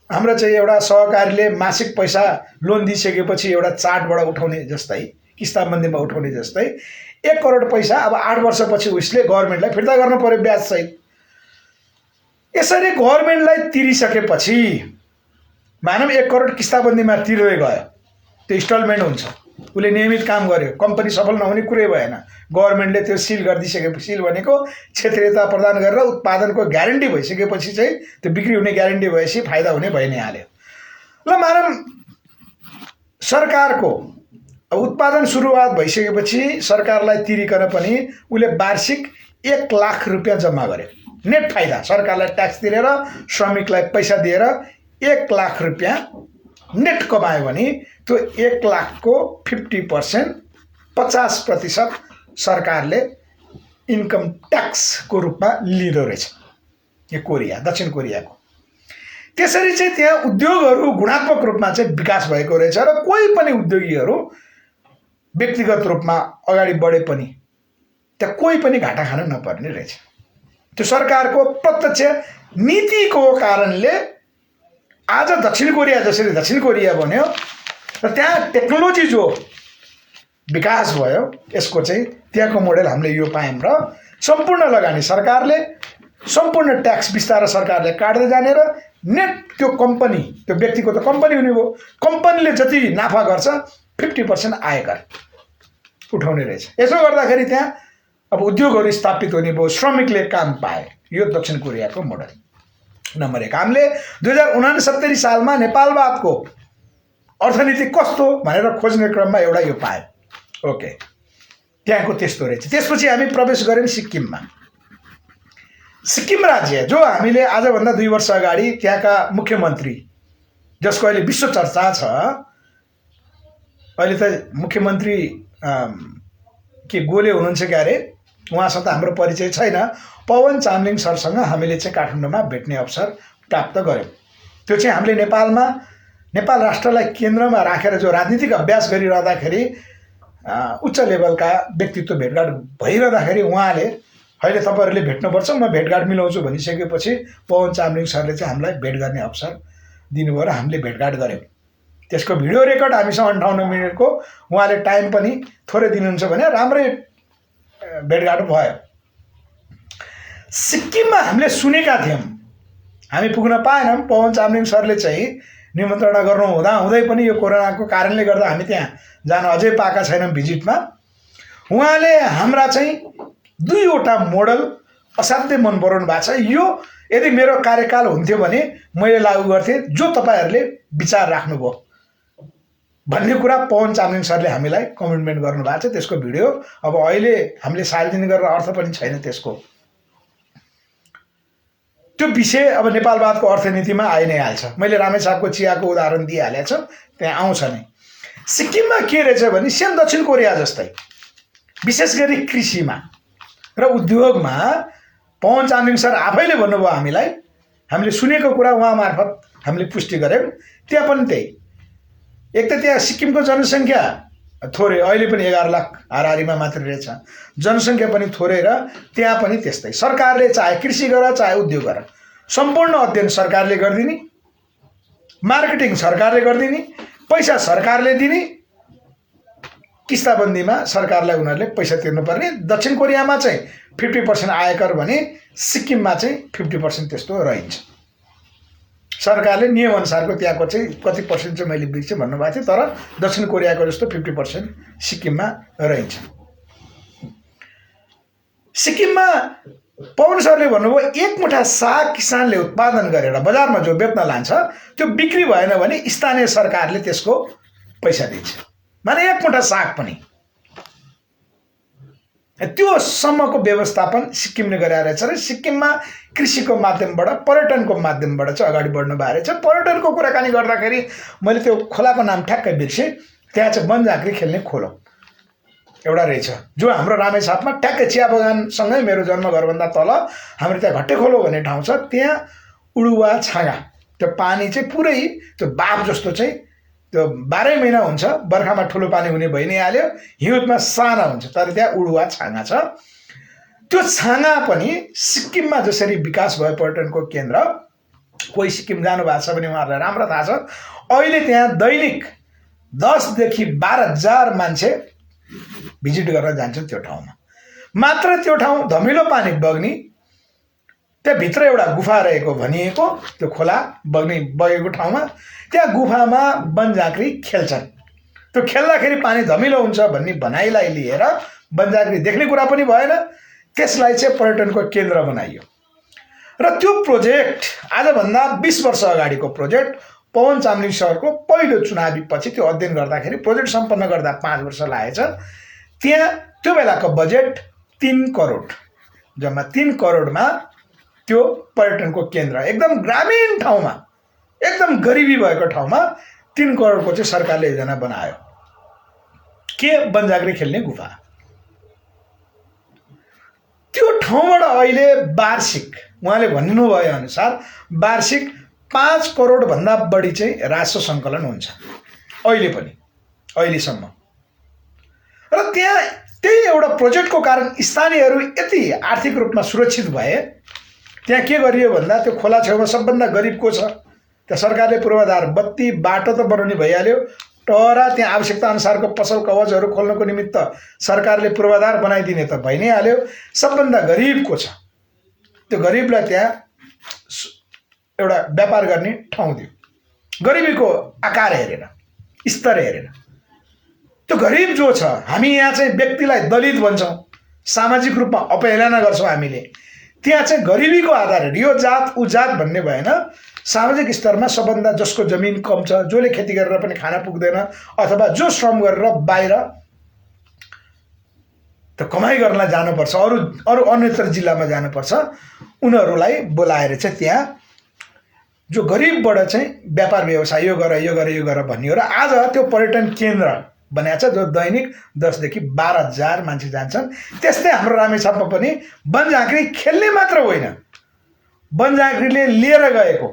हाम्रो चाहिँ एउटा सहकारीले मासिक पैसा लोन दिइसकेपछि एउटा चार्टबाट उठाउने जस्तै, किस्ताबन्दीमा उठाउने जस्तै 1 करोड पैसा अब 8 वर्षपछि उसले गभर्मेन्टलाई फिर्ता गर्नु पर्यो ब्याज सहित। यसरी गभर्मेन्टलाई तिरिसकेपछि मानव 1 करोड किस्ताबन्दीमा तिर्दै गयो, त्यो इन्स्टलमेन्ट हुन्छ, उसले नियमित काम गर्यो, कम्पनी सफल नहुने कुरै भएन। गभर्मेन्टले त्यो सिल गरिदिइसकेपछि, सिल भनेको क्षेत्रीयता प्रदान गरेर उत्पादनको ग्यारेन्टी भइसकेपछि चाहिँ त्यो बिक्री हुने ग्यारेन्टी भएपछि फाइदा हुने भइ नै हाल्यो। ल मानौँ सरकारको उत्पादन सुरुवात भइसकेपछि सरकारलाई तिरिकन पनि उसले वार्षिक 1 लाख रुपियाँ जम्मा गर्यो, नेट फाइदा। सरकारलाई ट्याक्स तिरेर श्रमिकलाई पैसा दिएर 1 लाख रुपियाँ नेट कमायो भने त्यो 1 लाखको 50% 50% सरकारले इन्कम ट्याक्सको रूपमा लिँदो रहेछ यो कोरिया, दक्षिण कोरियाको। त्यसरी चाहिँ त्यहाँ उद्योगहरू गुणात्मक रूपमा चाहिँ विकास भएको रहेछ र कोही पनि उद्योगीहरू व्यक्तिगत रूपमा अगाडि बढे पनि त्यहाँ कोही पनि घाटा खान नपर्ने रहेछ। त्यो सरकारको प्रत्यक्ष नीतिको कारणले आज दक्षिण कोरिया जसरी दक्षिण कोरिया बन्यो र त्यहाँ टेक्नोलोजी जो विकास भयो यसको चाहिँ त्यहाँको मोडेल हामीले यो पायौँ र सम्पूर्ण लगानी सरकारले, सम्पूर्ण ट्याक्स बिस्तारै सरकारले काट्दै जाने र नेट त्यो कम्पनी, त्यो व्यक्तिको त कम्पनी हुने भयो, कम्पनीले जति नाफा गर्छ 50% आयकर उठाउने रहेछ। यसो गर्दाखेरि त्यहाँ अब उद्योगहरू स्थापित हुने भयो, श्रमिकले काम पाए। यो दक्षिण कोरियाको मोडल। नम्बर 1, हामीले 2069 सालमा नेपालवादको अर्थनीति कस्तो भनेर खोज्ने क्रममा एउटा यो पायौँ। ओके, त्यहाँको त्यस्तो रहेछ। त्यसपछि हामी प्रवेश गऱ्यौँ सिक्किममा। सिक्किम राज्य जो हामीले आजभन्दा 2 वर्ष अगाडि त्यहाँका मुख्यमन्त्री, जसको अहिले विश्व चर्चा छ, अहिले त मुख्यमन्त्री के गोले हुनुहुन्छ क्या अरे, उहाँसँग त हाम्रो परिचय छैन। पवन चामलिङ सरसँग हामीले चाहिँ काठमाडौँमा भेट्ने अवसर प्राप्त गऱ्यौँ। त्यो चाहिँ हामीले नेपालमा नेपाल राष्ट्रलाई केन्द्रमा राखेर जो राजनीतिक अभ्यास गरिरहँदाखेरि उच्च लेभलका व्यक्तित्व भेटघाट भइरहँदाखेरि उहाँले अहिले तपाईँहरूले भेट्नुपर्छ, म भेटघाट मिलाउँछु भनिसकेपछि पवन चामलिङ सरले चाहिँ हामीलाई भेट गर्ने अवसर दिनुभयो र हामीले भेटघाट गऱ्यौँ। त्यसको भिडियो रेकर्ड हामीसँग 58 मिनटको, उहाँले टाइम पनि थोरै दिनुहुन्छ भने राम्रै भेटघाट भयो। सिक्किममा हामीले सुनेका थियौँ, हामी पुग्न पाएनौँ। पवन चामलिङ सरले चाहिँ निमन्त्रणा गर्नु हुँदै पनि यो कोरोनाको कारणले गर्दा हामी त्यहाँ जान अझै पाएका छैनौँ भिजिटमा। उहाँले हाम्रा चाहिँ 2वटा मोडल असाध्यै मन पराउनु भएको छ। यो यदि मेरो कार्यकाल हुन्थ्यो भने मैले लागू गर्थेँ, जो तपाईँहरूले विचार राख्नुभयो भन्ने कुरा पवन चामलिङ सरले हामीलाई कमिटमेन्ट गर्नुभएको छ। त्यसको भिडियो अब अहिले हामीले सार्वजनिक गरेर अर्थ पनि छैन त्यसको। त्यो विषय अब नेपालवादको अर्थनीतिमा आइ नै हाल्छ। मैले रामेछापको चियाको उदाहरण दिइहालेको छु, त्यहाँ आउँछ नै। सिक्किममा के रहेछ भने सेम दक्षिण कोरिया जस्तै, विशेष गरी कृषिमा र उद्योगमा पवन चामलिङ सर आफैले भन्नुभयो हामीलाई, हामीले सुनेको कुरा उहाँ मार्फत हामीले पुष्टि गऱ्यौँ। त्यहाँ पनि त्यही, एक त त्यहाँ सिक्किमको जनसङ्ख्या थोरै, अहिले पनि 11 लाख हाराहारीमा मात्रै रहेछ, जनसङ्ख्या पनि थोरै र त्यहाँ पनि त्यस्तै। सरकारले चाहे कृषि गर चाहे उद्योग गर, सम्पूर्ण अध्ययन सरकारले गरिदिने, मार्केटिङ सरकारले गरिदिने, पैसा सरकारले दिने, किस्ताबन्दीमा सरकारलाई उनीहरूले पैसा तिर्नुपर्ने। दक्षिण कोरियामा चाहिँ 50% आयकर भने सिक्किममा चाहिँ 50% त्यस्तो रहन्छ। सरकारले नियमअनुसारको त्यहाँको चाहिँ कति पर्सेन्ट चाहिँ मैले बिर्सेँ भन्नुभएको थियो, तर दक्षिण कोरियाको जस्तो 50% सिक्किममा रहन्छ। सिक्किममा पवन सरले भन्नुभयो 1 मुठा साग किसानले उत्पादन गरेर बजारमा जो बेच्न लान्छ त्यो बिक्री भएन भने स्थानीय सरकारले त्यसको पैसा दिन्छ। माने 1 मुठा साग पनि त्यो सम्मको व्यवस्थापन सिक्किमले गरेर रहेछ र सिक्किममा कृषिको माध्यमबाट, पर्यटनको माध्यमबाट चाहिँ अगाडि बढ्नु भएको रहेछ। पर्यटनको कुराकानी गर्दाखेरि मैले त्यो खोलाको नाम ठ्याक्कै बिर्सेँ, त्यहाँ चाहिँ बनझाँक्री खेल्ने खोलो एउटा रहेछ, जो हाम्रो रामेछापमा ठ्याक्कै चिया बगानसँगै मेरो जन्मघरभन्दा तल हाम्रो त्यहाँ घट्टे खोलो भन्ने ठाउँ छ। त्यहाँ उडुवा छाँगा, त्यो पानी चाहिँ पुरै त्यो बाफ जस्तो चाहिँ त्यो 12 महिना हुन्छ। बर्खामा ठुलो पानी हुने भइ नै हाल्यो, हिउँदमा साना हुन्छ, तर त्यहाँ उडुवा छाँगा छ। त्यो छाँगा पनि सिक्किममा जसरी विकास भयो पर्यटनको केन्द्र, कोही सिक्किम जानु भएको छ भने उहाँहरूलाई राम्रो थाहा छ, अहिले त्यहाँ दैनिक 10 देखि 12,000 मान्छे भिजिट गर्न जान्छन् त्यो ठाउँमा। मात्र त्यो ठाउँ धमिलो पानी बग्ने, त्यहाँभित्र एउटा गुफा रहेको भनिएको, त्यो खोला बगेको ठाउँमा, त्यहाँ गुफामा बनझाँक्री खेल्छन्। त्यो खेल्दाखेरि पानी धमिलो हुन्छ भन्ने भनाइलाई लिएर वनजागृति देख्ने कुरा पनि भएन। त्यसलाई चाहिँ पर्यटनको केन्द्र बनाइयो र त्यो प्रोजेक्ट आजभन्दा 20 वर्ष अगाडिको प्रोजेक्ट पवन चामलिङ सरको पहिलो चुनावी पछि त्यो अध्ययन गर्दाखेरि प्रोजेक्ट सम्पन्न गर्दा 5 वर्ष लागेछ। त्यहाँ त्यो बेलाको बजेट 3 करोड, जम्मा 3 करोडमा त्यो पर्यटनको केन्द्र एकदम ग्रामीण ठाउँमा, एकदम गरिबी भएको ठाउँमा 3 करोडको चाहिँ सरकारले योजना बनायो। के वनजागृति खेल्ने गुफा। त्यो ठाउँबाट अहिले वार्षिक उहाँले भन्नुभयो अनुसार वार्षिक 5 करोड भन्दा बढी चाहिँ राजस्व सङ्कलन हुन्छ अहिले पनि, अहिलेसम्म। र त्यहाँ त्यही एउटा प्रोजेक्टको कारण स्थानीयहरू यति आर्थिक रूपमा सुरक्षित भए। त्यहाँ के गरियो भन्दा त्यो खोला छेउमा सबभन्दा गरिब को छ, त्यहाँ सरकारले पूर्वाधार बत्ती बाटो त बनाउने भइहाल्यो, टहरा त्यहाँ आवश्यकता अनुसारको पसल कवचहरू खोल्नको निमित्त सरकारले पूर्वाधार बनाइदिने त भइ नै हाल्यो। सबभन्दा गरिब को छ, त्यो गरिबलाई त्यहाँ एउटा व्यापार गर्ने ठाउँ दियो। गरिबीको आकार हेरेर, स्तर हेरेर। त्यो गरिब जो छ, हामी यहाँ चाहिँ व्यक्तिलाई दलित भन्छौँ, सामाजिक रूपमा अपहेलना गर्छौँ हामीले। त्यहाँ चाहिँ गरिबीको आधार यो जात ऊ जात भन्ने भएन। सामाजिक स्तरमा सबभन्दा जसको जमिन कम छ, जसले खेती गरेर पनि खाना पुग्दैन, अथवा जो श्रम गरेर बाहिर त कमाइ गर्नलाई जानुपर्छ, अरू अन्यत्र जिल्लामा जानुपर्छ, उनीहरूलाई बोलाएर चाहिँ त्यहाँ जो गरिबबाट चाहिँ व्यापार व्यवसाय यो गर भन्ने हो। र आज त्यो पर्यटन केन्द्र बनाएको छ जो दैनिक 10 देखि 12 हजार मान्छे जान्छन्। त्यस्तै हाम्रो रामेछापमा पनि वनझाँक्री खेल्ने मात्र होइन, वनझाँक्रीले लिएर गएको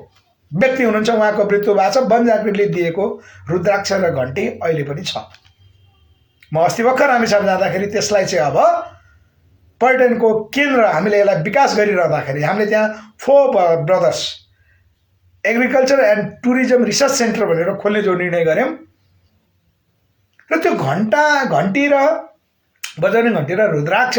व्यक्ति हुनुहुन्छ, उहाँको मृत्यु भएको छ। वनझाँक्रीले दिएको रुद्राक्ष र घन्टी अहिले पनि छ। म अस्ति भर्खर रामेछाप जाँदाखेरि त्यसलाई चाहिँ अब पर्यटनको केन्द्र हामीले यसलाई विकास गरिरहँदाखेरि हामीले त्यहाँ फो brothers agriculture and tourism research centre भनेर खोल्ने जो निर्णय गऱ्यौँ। र त्यो घन्टी र बजाउने घन्टी र रुद्राक्ष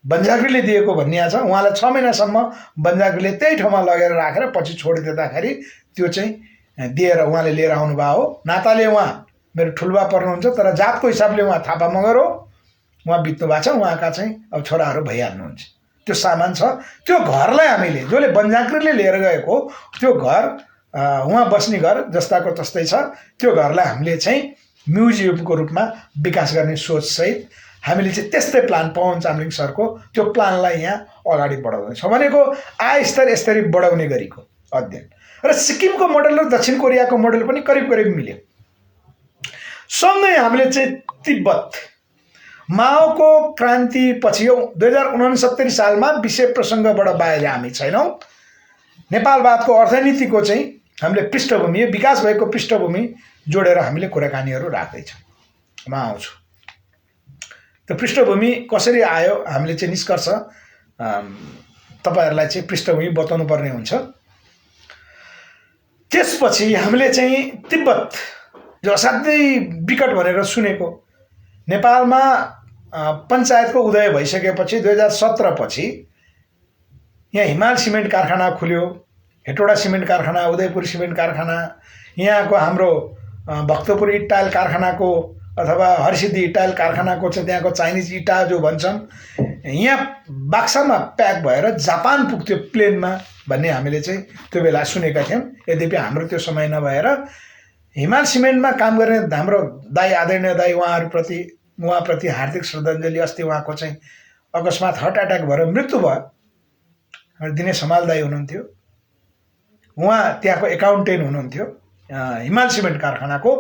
वनझाँक्रीले दिएको भन्ने छ। उहाँलाई 6 महिनासम्म वनझाँक्रीले त्यही ठाउँमा लगेर राखेर पछि छोडिदिँदाखेरि त्यो चाहिँ दिएर उहाँले लिएर आउनुभयो हो। नाताले उहाँ मेरो ठुलबा पर्नुहुन्छ, तर जातको हिसाबले उहाँ थापा मगर हो। उहाँ बित्नु भएको छ, उहाँका चाहिँ अब छोराहरू भइहाल्नुहुन्छ। त्यो सामान छ। त्यो घरलाई हामीले जसले वनझाँक्रीले लिएर गएको त्यो घर उहाँ बस्ने घर जस्ताको तस्तै छ। त्यो घरलाई हामीले चाहिँ म्युजियमको रूपमा विकास गर्ने सोचसहित हामीले चाहिँ त्यस्तै प्लान पवन चामलिङ सरको त्यो प्लानलाई यहाँ अगाडि बढाउँदैछौँ भनेको आय स्तर यसरी बढाउने गरीको अध्ययन। र सिक्किमको मोडल र दक्षिण कोरियाको मोडल पनि करिब करिब मिल्यो। सँगै हामीले चाहिँ तिब्बत माओको क्रान्ति पछि 2069 सालमा विषय प्रसङ्गबाट बाहिर हामी छैनौँ। नेपालवादको अर्थनीतिको चाहिँ हामीले पृष्ठभूमि, विकास भएको पृष्ठभूमि जोडेर हामीले कुराकानीहरू राख्दैछौँ। म आउँछु त्यो पृष्ठभूमि कसरी आयो हामीले चाहिँ निष्कर्ष तपाईहरुलाई चाहिँ पृष्ठभूमि बताउनु पर्ने हुन्छ। त्यसपछि हामीले चाहिँ तिब्बत जो असाध्यै विकट भनेर सुनेको नेपालमा पञ्चायतको उदय भइसकेपछि 2017 पछि यहाँ हिमाल सिमेन्ट कारखाना खुल्यो, हेटौडा सिमेन्ट कारखाना, उदयपुर सिमेन्ट कारखाना, यहाँको हाम्रो भक्तपुर इट टाइल कारखानाको अथवा हरसिद्धि इट टाइल कारखानाको चाहिँ त्यहाँको चाइनिज इटा जो भन्छन् यहाँ बाक्सामा प्याक भएर जापान पुग्थ्यो प्लेनमा भन्ने हामीले चाहिँ त्यो बेला सुनेका थियौँ। यद्यपि हाम्रो त्यो समय नभएर हिमाल सिमेन्टमा काम गर्ने हाम्रो दाइ आदरणीय दाइ उहाँप्रति हार्दिक श्रद्धाञ्जली। अस्ति उहाँको चाहिँ अकस्मात हार्ट एट्याक भएर मृत्यु भयो। दिनेश हमाल दाइ हुनुहुन्थ्यो, उहाँ त्यहाँको एकाउन्टेन्ट हुनुहुन्थ्यो हिमाल सिमेन्ट कारखानाको।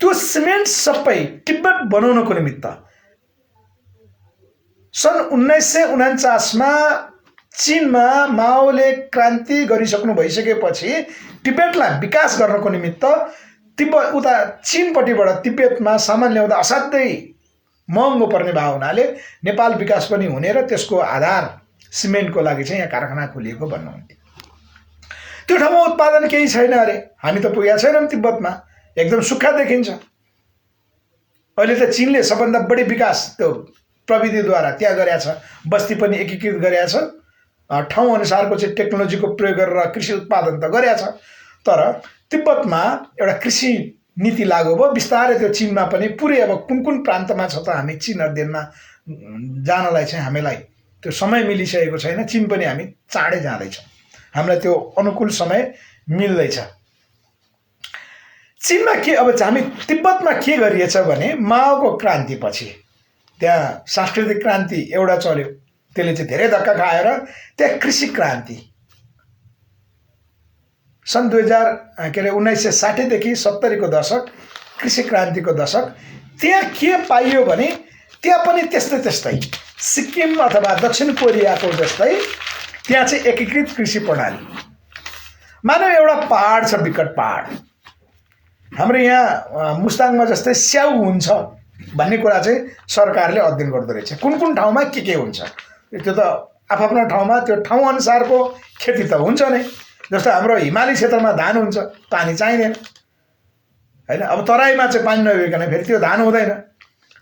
त्यो सिमेन्ट सबै तिब्बत बनाउनको निमित्त सन् 1949 मा चीनमा माओले क्रान्ति गरिसक्नु भइसकेपछि तिब्बतलाई विकास गर्नको निमित्त तिब्बत उता चीनपट्टिबाट तिब्बतमा सामान ल्याउँदा असाध्यै महँगो पर्ने भएको हुनाले नेपाल विकास पनि हुने र त्यसको आधार सिमेन्टको लागि चाहिँ यहाँ कारखाना खोलिएको भन्नुहुन्थ्यो। त्यो ठाउँमा उत्पादन केही छैन अरे, हामी त पुगेका छैनौँ तिब्बतमा, एकदम सुक्खा देखिन्छ। अहिले त चीनले सबभन्दा बढी विकास त्यो प्रविधिद्वारा त्यहाँ गरेका छ, बस्ती पनि एकीकृत गरेका छ, ठाउँ अनुसारको चाहिँ टेक्नोलोजीको प्रयोग गरेर कृषि उत्पादन त गरेका छ। तर तिब्बतमा एउटा कृषि नीति लागू भयो बिस्तारै त्यो चीनमा पनि पुरै अब कुन प्रान्तमा छ त हामी चीन अध्ययनमा जानलाई चाहिँ हामीलाई त्यो समय मिलिसकेको छैन। चीन पनि हामी चाँडै जाँदैछौँ, हामीलाई त्यो अनुकूल समय मिल्दैछ। चीनमा के अब हामी तिब्बतमा के गरिएछ भने माओको क्रान्तिपछि त्यहाँ सांस्कृतिक क्रान्ति एउटा चल्यो, त्यसले चाहिँ धेरै धक्का खाएर त्यहाँ कृषि क्रान्ति सन् 1960 देखि 70 को दशक कृषि क्रान्तिको दशक। त्यहाँ के पाइयो भने त्यहाँ पनि त्यस्तै सिक्किम अथवा दक्षिण कोरियाको जस्तै त्यहाँ चाहिँ एकीकृत कृषि प्रणाली। मानव एउटा पहाड छ, विकट पहाड। हाम्रो यहाँ मुस्ताङमा जस्तै स्याउ हुन्छ भन्ने कुरा चाहिँ सरकारले अध्ययन गर्दो रहेछ। कुन ठाउँमा के हुन्छ त्यो त आफ्नो ठाउँमा त्यो ठाउँ अनुसारको खेती त हुन्छ नै। जस्तो हाम्रो हिमाली क्षेत्रमा धान हुन्छ, पानी चाहिँदैन हैन। अब तराईमा चाहिँ पानी नभइकन फेरि त्यो धान हुँदैन।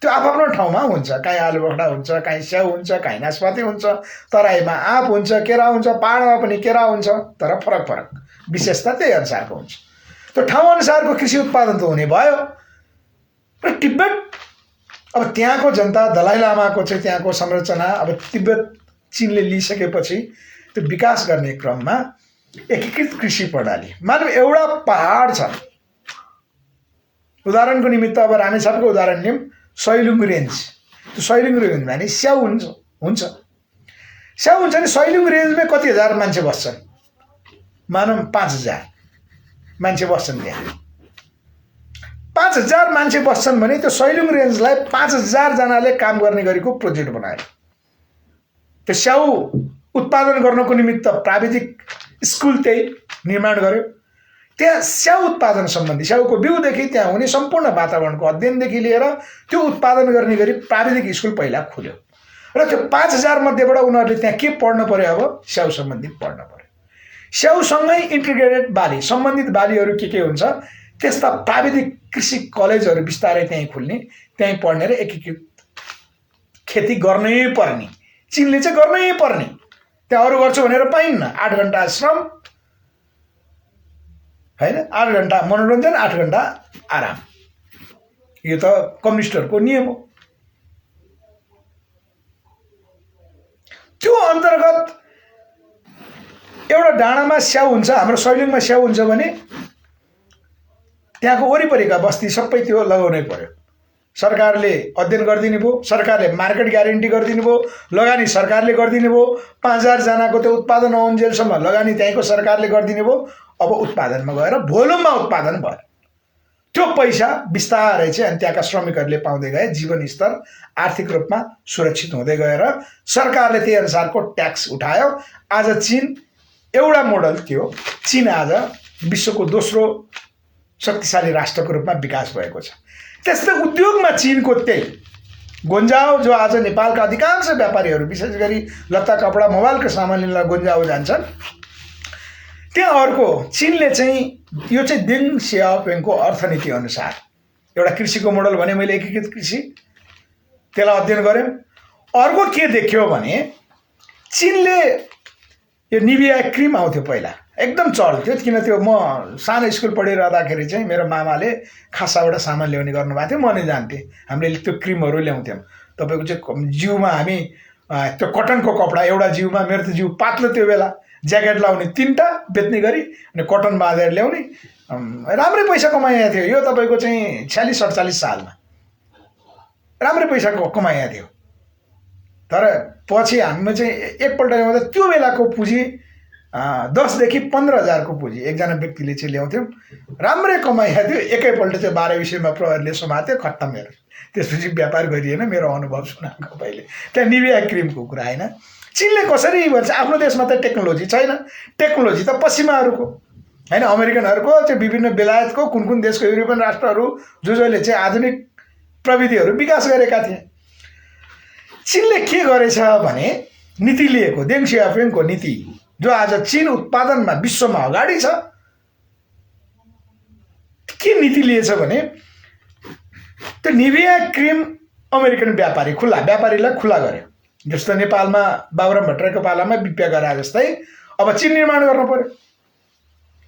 त्यो आफ्नो ठाउँमा हुन्छ, कहीँ आलुबखडा हुन्छ, कहीँ स्याउ हुन्छ, कहीँ नास्पाती हुन्छ, तराईमा आँप हुन्छ, केरा हुन्छ, पहाडमा पनि केरा हुन्छ, तर फरक विशेषता त्यही अनुसारको हुन्छ। त्यो ठाउँ अनुसारको कृषि उत्पादन त हुने भयो। र तिब्बत अब त्यहाँको जनता दलाई लामाको चाहिँ त्यहाँको संरचना अब तिब्बत चीनले लिइसकेपछि त्यो विकास गर्ने क्रममा एकीकृत कृषि प्रणाली। मानव एउटा पहाड छ, उदाहरणको निमित्त अब रामेछापको उदाहरण लियौँ, सैलुङ रेन्ज। त्यो सैलुङ रेन्जमा नि स्याउ हुन्छ स्याउ हुन्छ नि सैलुङ रेन्जमा कति हजार मान्छे बस्छन्? मानौँ 5000 मान्छे बस्छन्। त्यहाँ 5000 मान्छे बस्छन् भने त्यो सैलुङ रेन्जलाई 5000 जनाले काम गर्ने गरेको प्रोजेक्ट बनायो। त्यो स्याउ उत्पादन गर्नको निमित्त प्राविधिक स्कुल त्यही निर्माण गर्यो। त्यहाँ स्याउ उत्पादन सम्बन्धी स्याउको बिउदेखि त्यहाँ हुने सम्पूर्ण वातावरणको अध्ययनदेखि लिएर त्यो उत्पादन गर्ने गरी प्राविधिक स्कुल पहिला खुल्यो। र त्यो 5000 मध्येबाट उनीहरूले त्यहाँ के पढ्न पर्यो? अब स्याउ सम्बन्धी पढ्न पर्यो। स्याउसँगै इन्टिग्रेटेड बाली सम्बन्धित बालीहरू के हुन्छ त्यस्ता प्राविधिक कृषि कलेजहरू बिस्तारै त्यहीँ खुल्ने, त्यहीँ पढ्ने र एकीकृत खेती गर्नै पर्ने। चीनले चाहिँ गर्नै पर्ने, त्यहाँ अरू गर्छु भनेर पाइन्न। 8 घण्टा श्रम हैन, 8 घण्टा मनोरञ्जन, 8 घण्टा आराम। यो त कम्युनिस्टहरूको नियम हो। त्यो अन्तर्गत एउटा डाँडामा स्याउ हुन्छ, हाम्रो सैलुङमा स्याउ हुन्छ भने त्यहाँको वरिपरिका बस्ती सबै त्यो लगाउनै पर्यो। सरकारले अध्ययन गरिदिने भयो, सरकारले मार्केट ग्यारेन्टी गरिदिनु भयो, लगानी सरकारले गरिदिने भयो। 5000 जनाको त्यो उत्पादन आउन्जेलसम्म लगानी त्यहीँको सरकारले गरिदिने भयो। अब उत्पादनमा गएर भोल्युममा उत्पादन भयो। त्यो पैसा बिस्तारै चाहिँ अनि त्यहाँका श्रमिकहरूले पाउँदै गए, जीवनस्तर आर्थिक रूपमा सुरक्षित हुँदै गएर सरकारले त्यही अनुसारको ट्याक्स उठायो। आज चीन एउटा मोडल थियो। चीन आज विश्वको दोस्रो शक्तिशाली राष्ट्रको रूपमा विकास भएको छ। त्यस्तै उद्योगमा चीनको त्यही गोन्जाओ, जो आज नेपालका अधिकांश व्यापारीहरू विशेष गरी लत्ता कपडा मोबाइलको सामान लिनलाई गोन्जाओ जान्छन्, त्यहाँ अर्को चीनले चाहिँ यो चाहिँ देङ सियाओपिङको अर्थनीति अनुसार एउटा कृषिको मोडल भने मैले एकीकृत कृषि, त्यसलाई अध्ययन गरेँ। अर्को के देख्यो भने चीनले यो निभिया क्रिम आउँथ्यो पहिला, एकदम चल्थ्यो। किन त्यो म सानो स्कुल पढिरहँदाखेरि चाहिँ मेरो मामाले खासाबाट सामान ल्याउने गर्नुभएको थियो, म नै जान्थेँ। हामीले त्यो क्रिमहरू ल्याउँथ्यौँ। तपाईँको चाहिँ जिउमा हामी त्यो कटनको कपडा एउटा जिउमा, मेरो त जिउ पातलो त्यो बेला, ज्याकेट लाउने 3टा बेच्ने गरी अनि कटन बाँधेर ल्याउने, राम्रै पैसा कमाइएको थियो। यो तपाईँको चाहिँ 46-47 सालमा राम्रै पैसा कमाइएको थियो। तर पछि हामी चाहिँ एकपल्ट ल्याउँदा त्यो बेलाको पुँजी 10 देखि 15 हजारको पुँजी एकजना व्यक्तिले चाहिँ ल्याउँथ्यौँ, राम्रै कमाइएको थियो। एकैपल्ट चाहिँ 12 प्रहरीले समात्यो, खत्तम मेरो। त्यसपछि व्यापार गरिएन। मेरो अनुभव सुनाएको पहिले त्यहाँ निभिया क्रिमको कुरा होइन। चीनले कसरी भन्छ आफ्नो देशमा त टेक्नोलोजी छैन, टेक्नोलोजी त पश्चिमाहरूको होइन, अमेरिकनहरूको चाहिँ विभिन्न बेलायतको कुन देशको युरोपियन राष्ट्रहरू जसले चाहिँ आधुनिक प्रविधिहरू विकास गरेका थिए। चीनले के गरेछ भने नीति लिएको, देङ सियाओपिङको नीति, जो आज चीन उत्पादनमा विश्वमा अगाडि छ। के नीति लिएछ भने त्यो निभिया क्रिम अमेरिकन व्यापारीलाई खुला गर्यो। जस्तो नेपालमा बाबुराम भट्टराईको पालामा बिप्या गरा जस्तै अब चीन निर्माण गर्नु पर्यो,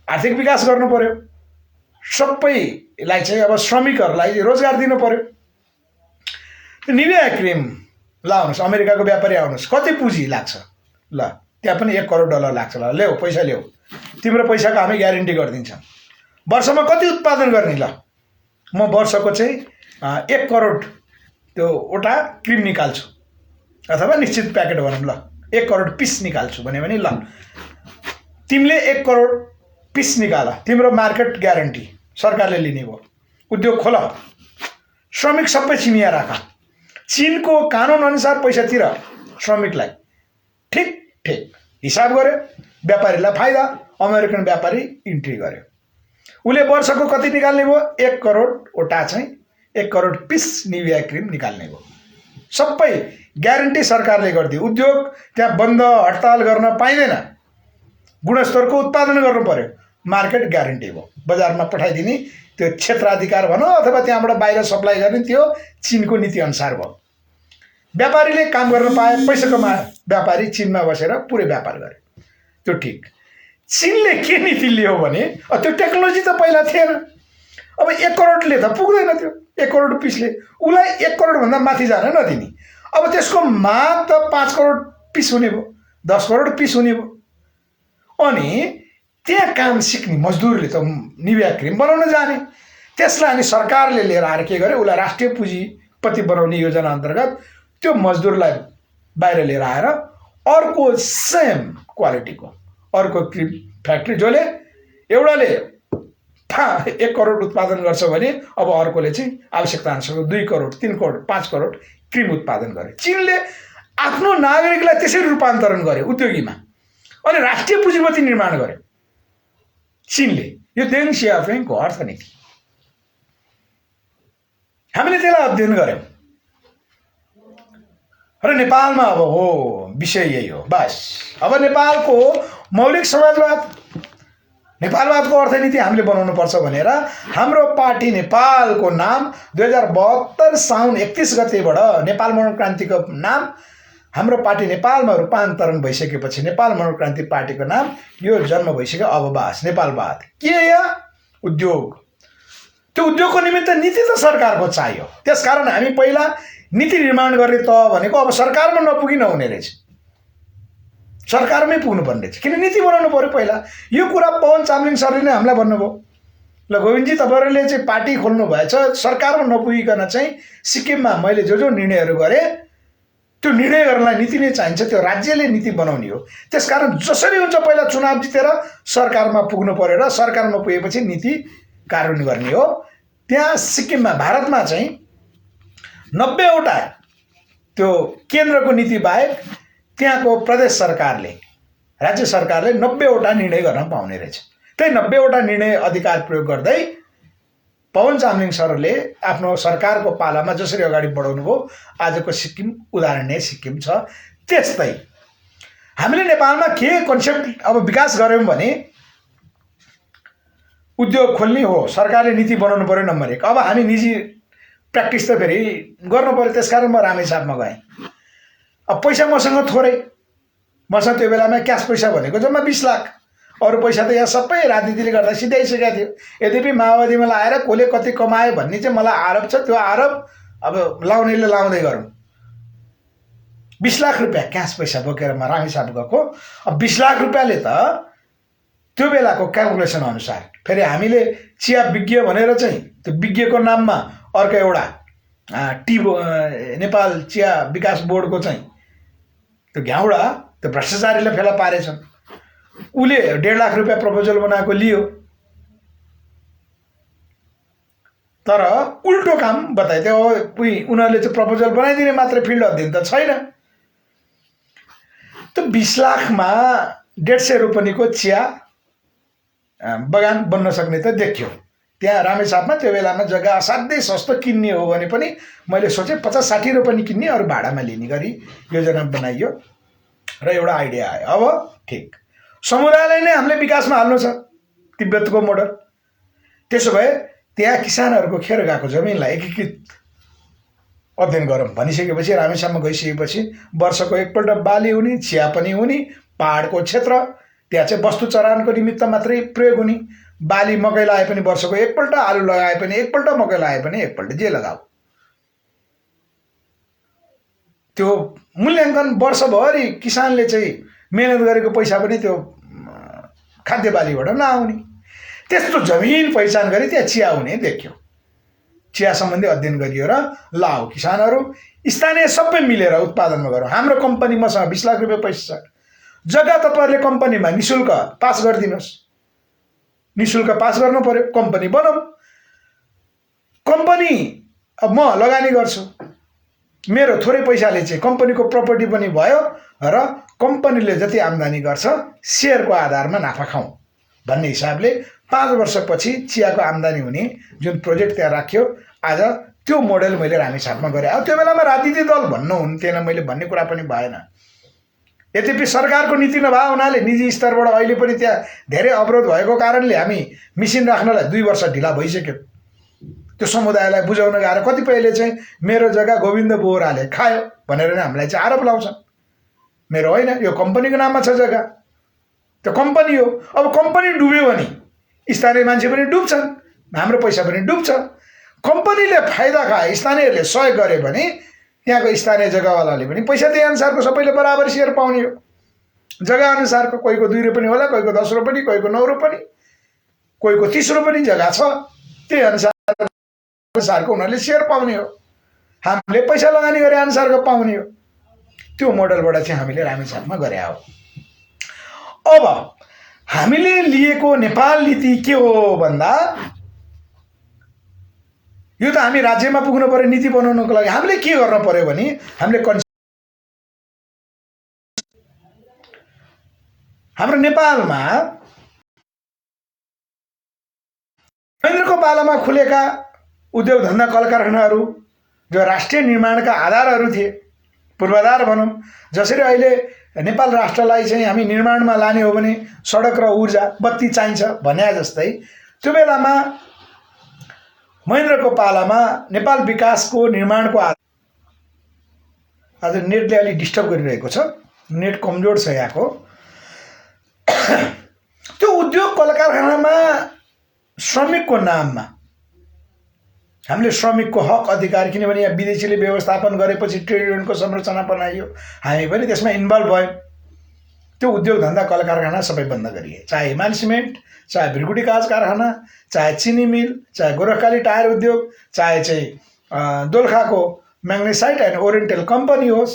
आर्थिक विकास गर्नु पर्यो सबैलाई चाहिँ अब श्रमिकहरूलाई रोजगार दिनु पर्यो। निभिया क्रिम लाउनुहोस्, अमेरिकाको व्यापारी आउनुहोस्, कति पुँजी लाग्छ? ल त्यहाँ पनि $1 करोड लाग्छ। ल ल्याऊ पैसा ल्याऊ, तिम्रो पैसाको हामी ग्यारेन्टी गरिदिन्छौँ। वर्षमा कति उत्पादन गर्ने? ल म वर्षको चाहिँ 1 करोड त्यो वटा क्रिम निकाल्छु, अथवा निश्चित प्याकेट भनौँ, ल 1 करोड पिस निकाल्छु भन्यो भने ल तिमीले 1 करोड पिस निकाल, तिम्रो मार्केट ग्यारेन्टी सरकारले लिने भयो। उद्योग खोल, श्रमिक सबै चिनिया राख, चीनको कानुन अनुसार पैसा तिर श्रमिकलाई, ठिक ठिक हिसाब गर्यो, व्यापारीलाई फाइदा, अमेरिकन व्यापारी इन्ट्री गर्यो। उसले वर्षको कति निकाल्ने भयो? 1 करोड वटा चाहिँ 1 करोड पिस निभिया क्रिम निकाल्ने भयो। सबै ग्यारेन्टी सरकारले गरिदियो। उद्योग त्यहाँ बन्द हडताल गर्न पाइँदैन, गुणस्तरको उत्पादन गर्नु पर्यो, मार्केट ग्यारेन्टी भयो। बजारमा पठाइदिने त्यो क्षेत्राधिकार भनौँ अथवा त्यहाँबाट बाहिर सप्लाई गर्ने त्यो चीनको नीति अनुसार भयो। व्यापारीले काम गर्न पाए, पैसा कमाए, व्यापारी चीनमा बसेर पुरै व्यापार गरे, त्यो ठिक। चीनले के नीति लियो भने त्यो टेक्नोलोजी त पहिला थिएन। अब 1 करोडले त पुग्दैन, त्यो 1 करोड पिसले उसलाई 1 करोडभन्दा माथि जान नदिने। अब त्यसको माग त 5 करोड पिस हुने भयो, 10 करोड पिस हुने भयो। अनि त्यहाँ काम सिक्ने मजदुरले त निभिया क्रिम बनाउन जाने, त्यसलाई अनि सरकारले लिएर आएर के गर्यो? उसलाई राष्ट्रिय पुँजीपति बनाउने योजना अन्तर्गत त्यो मजदुरलाई बाहिर लिएर आएर अर्को सेम क्वालिटीको अर्को क्रिम फ्याक्ट्री, जसले एउटाले 1 करोड उत्पादन गर्छ भने अब अर्कोले चाहिँ आवश्यकता अनुसार 2 करोड 3 करोड 5 करोड क्रिम उत्पादन गर्यो। चीनले आफ्नो नागरिकलाई त्यसरी रूपान्तरण गर्यो उद्योगीमा, अनि राष्ट्रिय पुँजीपति निर्माण गर्यो चीनले। यो देङ सियाओपिङको अर्थनीति हामीले त्यसलाई अध्ययन गर्यौँ र नेपालमा अब हो विषय यही हो। बस अब नेपालको मौलिक समाजवाद, नेपालवादको अर्थनीति हामीले बनाउनु पर्छ भनेर हाम्रो पार्टी नेपालको नाम 2072 साउन 31 गतेबाट नेपाल मनोक्रान्तिको नाम हाम्रो पार्टी नेपालमा रूपान्तरण भइसकेपछि नेपाल मनोक्रान्ति पार्टीको नाम यो जन्म भइसक्यो अवबास नेपालवाद। के यहाँ उद्योग, त्यो उद्योगको निमित्त नीति त सरकारको चाहियो। त्यसकारण हामी पहिला नीति निर्माण गर्ने त भनेको अब सरकारमा नपुगी नहुने रहेछ, सरकारमै पुग्नुपर्ने रहेछ। किन नीति बनाउनु पर्यो पहिला। यो कुरा पवन चामलिङ सरले नै हामीलाई भन्नुभयो, ल गोविन्दजी तपाईँहरूले चाहिँ पार्टी खोल्नु भएछ, सरकारमा नपुगिकन चाहिँ सिक्किममा मैले जो निर्णयहरू गरेँ त्यो निर्णय गर्नलाई नीति नै चाहिन्छ, त्यो राज्यले नीति बनाउने हो। त्यसकारण जसरी हुन्छ पहिला चुनाव जितेर सरकारमा पुग्नु पर्यो र सरकारमा पुगेपछि नीति कार्यान्वयन गर्ने हो। त्यहाँ सिक्किममा भारतमा चाहिँ 90वटा त्यो केन्द्रको नीति बाहेक त्यहाँको प्रदेश सरकारले राज्य सरकारले 90वटा निर्णय गर्न पाउने रहेछ। त्यही 90वटा निर्णय अधिकार प्रयोग गर्दै पवन चामलिङ सरले आफ्नो सरकारको पालामा जसरी अगाडि बढाउनु भयो आजको सिक्किम उदाहरणीय सिक्किम छ। त्यस्तै हामीले नेपालमा के कन्सेप्ट अब विकास गऱ्यौँ भने उद्योग खोल्ने हो, सरकारले नीति बनाउनु पर्यो नम्बर 1। अब हामी निजी प्र्याक्टिस त फेरि गर्नु पर्यो, त्यसकारण म रामेछापमा गएँ। अब पैसा मसँग थोरै, मसँग त्यो बेलामा क्यास पैसा भनेको जम्मा 20 लाख, अरू पैसा त यहाँ सबै राजनीतिले गर्दा सिधाइसकेको थियो। यद्यपि माओवादीमा लाएर कसले कति कमायो भन्ने चाहिँ मलाई आरोप छ, त्यो आरोप अब लाउनेले लाउँदै गरौँ। 20 लाख रुपियाँ क्यास पैसा बोकेर म रामेछाप गएको। अब 20 लाख रुपियाँले त त्यो बेलाको क्यालकुलेसन अनुसार फेरि हामीले चिया विज्ञ भनेर चाहिँ त्यो विज्ञको नाममा अर्को एउटा नेपाल चिया विकास बोर्डको चाहिँ त्यो घ्याउडा त्यो भ्रष्टाचारीले फेला पारेछन्। उसले 1.5 लाख रुपियाँ प्रपोजल बनाएको लियो, तर उल्टो काम बताइदियो। उनीहरूले चाहिँ प्रपोजल बनाइदिने मात्रै, फिल्ड अध्ययन त छैन। त्यो 20 लाखमा 150 रोपनीको चिया बगान बन्न सक्ने त देखियो। त्यहाँ रामेछापमा त्यो बेलामा जग्गा असाध्यै सस्तो किन्ने हो भने पनि मैले सोचेँ 50-60 रोपनी किन्ने, अरू भाडामा लिने गरी योजना बनाइयो र एउटा आइडिया आयो। अब ठिक समुदायलाई नै हामीले विकासमा हाल्नु छ, तिब्बतको मोडल। त्यसो भए त्यहाँ किसानहरूको खेर गएको जमिनलाई एकीकृत अध्ययन गरौँ भनिसकेपछि रामेछापमा गइसकेपछि वर्षको एकपल्ट बाली हुने, चिया पनि हुने, पहाडको क्षेत्र, त्यहाँ चाहिँ वस्तु चरानको निमित्त मात्रै प्रयोग हुने, बाली मकै लगाए पनि वर्षको एकपल्ट, आलु लगाए पनि एकपल्ट, मकै लगाए पनि एकपल्ट, जे लगाऊ, त्यो मूल्याङ्कन वर्षभरि किसानले चाहिँ मेहनत गरेको पैसा पनि त्यो खाद्य बालीबाट नआउने। त्यस्तो जमिन पहिचान गरी त्यहाँ चिया हुने देखियो। चिया सम्बन्धी अध्ययन गरियो र लाऊ किसानहरू स्थानीय सबै मिलेर उत्पादनमा गरौँ। हाम्रो कम्पनी मसँग 20 लाख रुपियाँ पैसा छ, जग्गा तपाईँहरूले कम्पनीमा निशुल्क पास गरिदिनुहोस्, निशुल्क पास गर्नु पर्यो, कम्पनी बनाऊ। कम्पनी अब म लगानी गर्छु, मेरो थोरै पैसाले चाहिँ कम्पनीको प्रपर्टी पनि भयो र कम्पनीले जति आम्दानी गर्छ सेयरको आधारमा नाफा खाउँ भन्ने हिसाबले 5 वर्षपछि चियाको आम्दानी हुने जुन प्रोजेक्ट त्यहाँ राख्यो, आज त्यो मोडेल मैले रामेछापमा गरेँ। अब त्यो बेलामा राजनीतिक दल भन्नु हुन्थेन, मैले भन्ने कुरा पनि भएन। यद्यपि सरकारको नीति नभए हुनाले निजी स्तरबाट अहिले पनि त्यहाँ धेरै अवरोध भएको कारणले हामी मिसिन राख्नलाई 2 वर्ष ढिला भइसक्यो। त्यो समुदायलाई बुझाउन गाह्रो। कतिपयले चाहिँ मेरो जग्गा गोविन्द बोहराले खायो भनेर नै हामीलाई चाहिँ आरोप लाउँछन्। मेरो होइन, यो कम्पनीको नाममा छ जग्गा, त्यो कम्पनी हो। अब कम्पनी डुब्यो भने स्थानीय मान्छे पनि डुब्छन्, हाम्रो पैसा पनि डुब्छ। कम्पनीले फाइदा खाए, स्थानीयहरूले सहयोग गरे भने त्यहाँको स्थानीय जग्गावालाले पनि पैसा त्यही अनुसारको सबैले बराबर सेयर पाउने हो। जग्गा अनुसारको, कोहीको 2 रुपियाँ होला, कोहीको 10 रुपियाँ, कोहीको 9 रुपियाँ, कोहीको 30 रुपियाँ जग्गा छ, त्यही अनुसारको उनीहरूले सेयर पाउने हो। हामीले पैसा लगानी गरे अनुसारको पाउने हो। त्यो मोडलबाट चाहिँ हामीले रामेछापमा गरे हो। अब हामीले लिएको नेपाल नीति के हो भन्दा, यो त हामी राज्यमा पुग्नु पर्यो नीति बनाउनको लागि। हामीले के गर्न पर्यो भने हामीले हाम्रो नेपालमा महेन्द्रको पालामा खुलेका उद्योग धन्दा कल कारखानाहरू जो राष्ट्रिय निर्माणका आधारहरू थिए, पूर्वाधार भनौँ, जसरी अहिले नेपाल राष्ट्रलाई चाहिँ हामी निर्माणमा लाने हो भने सडक र ऊर्जा बत्ती चाहिन्छ भने जस्तै, त्यो बेलामा महेन्द्रको पालामा नेपाल विकासको निर्माणको आज नेटले अलि डिस्टर्ब गरिरहेको छ, नेट कमजोर छ यहाँको। त्यो उद्योग कल कारखानामा श्रमिकको नाममा हामीले श्रमिकको हक अधिकार, किनभने यहाँ विदेशीले व्यवस्थापन गरेपछि ट्रेड युनियनको संरचना बनाइयो, हामी पनि त्यसमा इन्भल्भ भयौँ। त्यो उद्योग धन्दा कल कारखाना सबै बन्द गरिए, चाहे हिमाल सिमेन्ट, चाहे भ्रिकुटी काज कारखाना, चाहे चिनी मिल, चाहे गोरखकाली टायर उद्योग, चाहे चाहिँ दोलखाको म्याग्नेसाइट एन्ड ओरिएन्टल कम्पनी होस्,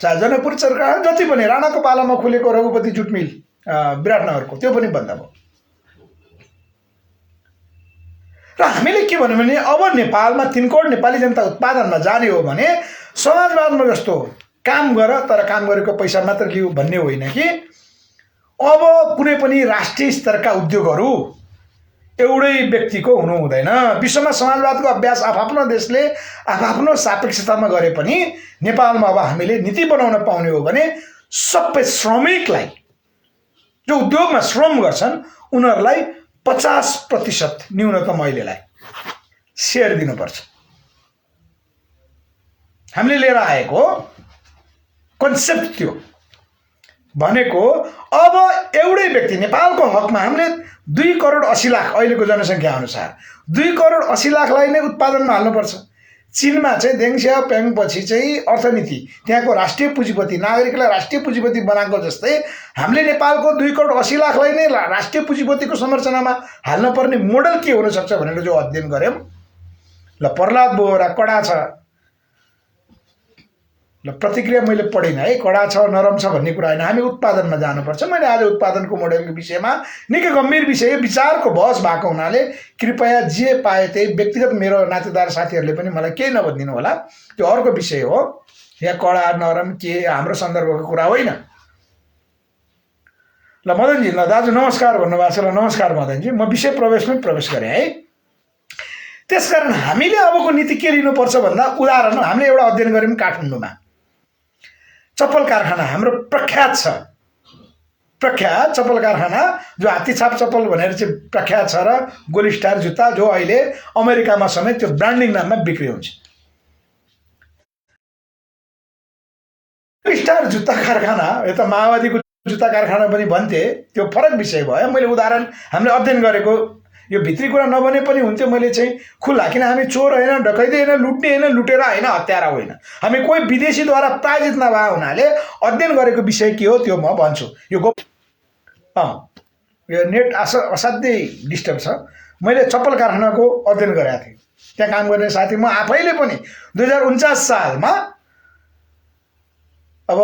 चाहे जनकपुर सरकार, जति पनि राणाको पालामा खुलेको रघुपति जुट मिल विराटनगरको, त्यो पनि बन्द भयो। र हामीले के भन्यौँ भने अब नेपालमा 3 करोड नेपाली जनता उत्पादनमा जाने हो भने समाजवादमा जस्तो काम गर, तर काम गरेको पैसा मात्र लिऊ भन्ने होइन कि अब कुनै पनि राष्ट्रिय स्तरका उद्योगहरू एउटै व्यक्तिको हुनु हुँदैन। विश्वमा समाजवादको अभ्यास आफ्नो देशले आफ्नो सापेक्षतामा गरे पनि नेपालमा अब हामीले नीति बनाउन पाउने हो भने सबै श्रमिकलाई, जो उद्योगमा श्रम गर्छन्, उनीहरूलाई 50% न्यूनतम अहिलेलाई सेयर दिनुपर्छ। हामीले लिएर आएको कन्सेप्ट त्यो भनेको अब एउटै व्यक्ति नेपालको हकमा हामीले 2 करोड 80 लाख अहिलेको जनसङ्ख्या अनुसार 2 करोड 80 लाखलाई नै उत्पादनमा हाल्नुपर्छ। चीनमा चाहिँ देङ सियाओपिङ पछि चाहिँ अर्थनीति त्यहाँको राष्ट्रिय पुँजीपति, नागरिकलाई राष्ट्रिय पुँजीपति बनाएको जस्तै हामीले नेपालको 2 करोड 80 लाखलाई नै राष्ट्रिय पुँजीपतिको संरचनामा हाल्न पर्ने मोडल के हुन सक्छ भनेर जो अध्ययन गर्यौं, ल प्रहलाद बोहरा कडा छ, ल प्रतिक्रिया मैले पढिन है, कडा छ नरम छ भन्ने कुरा होइन, हामी उत्पादनमा जानुपर्छ। मैले आज उत्पादनको मोडेलको विषयमा निकै गम्भीर विषय विचारको बहस भएको हुनाले कृपया जे पाए त्यही व्यक्तिगत मेरो नातेदार साथीहरूले पनि मलाई केही नभनिदिनु होला, त्यो अर्को विषय हो। यहाँ कडा नरम के हाम्रो सन्दर्भको कुरा होइन। ल मदनजी, ल दाजु नमस्कार भन्नुभएको छ, ल नमस्कार मदनजी, म विषय प्रवेशमै प्रवेश गरेँ है। त्यसकारण हामीले अबको नीति के लिनुपर्छ भन्दा, उदाहरण हामीले एउटा अध्ययन गऱ्यौँ काठमाडौँमा चप्पल कारखाना हाम्रो प्रख्यात छ, प्रख्यात चप्पल कारखाना जो हात्तीछाप चप्पल भनेर चाहिँ प्रख्यात छ र गोली स्टार जुत्ता जो अहिले अमेरिकामा समेत त्यो ब्रान्डिङ नाममा बिक्री हुन्छ। स्टार जुत्ता कारखाना यता माओवादीको जुत्ता कारखाना पनि भन्थे, त्यो फरक विषय भयो। मैले उदाहरण हामीले अध्ययन गरेको, यो भित्री कुरा नबने पनि हुन्थ्यो। मैले चाहिँ खुल्ला, किन हामी चोर होइन, डकैती होइन, लुट्ने होइन, लुटेर होइन, हत्यारा होइन, हामी कोही विदेशीद्वारा प्रायोजित नभए हुनाले अध्ययन गरेको विषय के हो त्यो म भन्छु। यो यो नेट असाध्यै डिस्टर्ब छ। मैले चप्पल कारखानाको अध्ययन गरेको थिएँ, त्यहाँ काम गर्ने साथी म आफैले पनि 2049 सालमा अब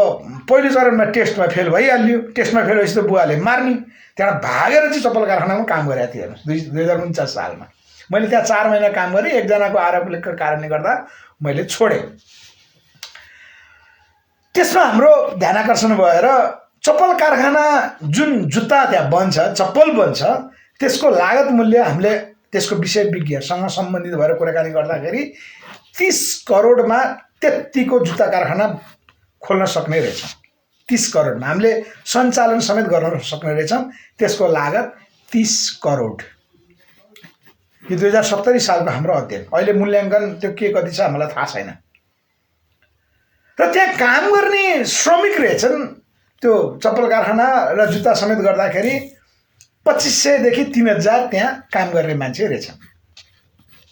पहिलो चरणमा टेस्टमा फेल भइहाल्यो। टेस्टमा फेल भएपछि त बुवाले मार्ने, त्यहाँ भागेर चाहिँ चप्पल कारखानामा काम गरेको थिएँ। हेर्नुहोस् 2049 सालमा मैले त्यहाँ 4 महिना काम गरेँ। एकजनाको आरोपको कारणले गर्दा मैले छोडेँ। त्यसमा हाम्रो ध्यान आकर्षण भएर चप्पल कारखाना जुन जुत्ता त्यहाँ बन्छ, चप्पल बन्छ, त्यसको लागत मूल्य हामीले त्यसको विषय विज्ञसँग सम्बन्धित भएर कुराकानी गर्दाखेरि 30 करोडमा त्यतिको जुत्ता कारखाना खोल्न सक्ने रहेछौँ। 30 करोडमा हामीले सञ्चालन समेत गर्न सक्ने रहेछौँ। त्यसको लागत 30 करोड। यो 2070 सालको हाम्रो अध्ययन। अहिले मूल्याङ्कन त्यो के कति छ हामीलाई थाहा छैन। र त्यहाँ काम गर्ने श्रमिक रहेछन्, त्यो चप्पल कारखाना र जुत्ता समेत गर्दाखेरि 2500 देखि 3000 त्यहाँ काम गर्ने मान्छे रहेछन्।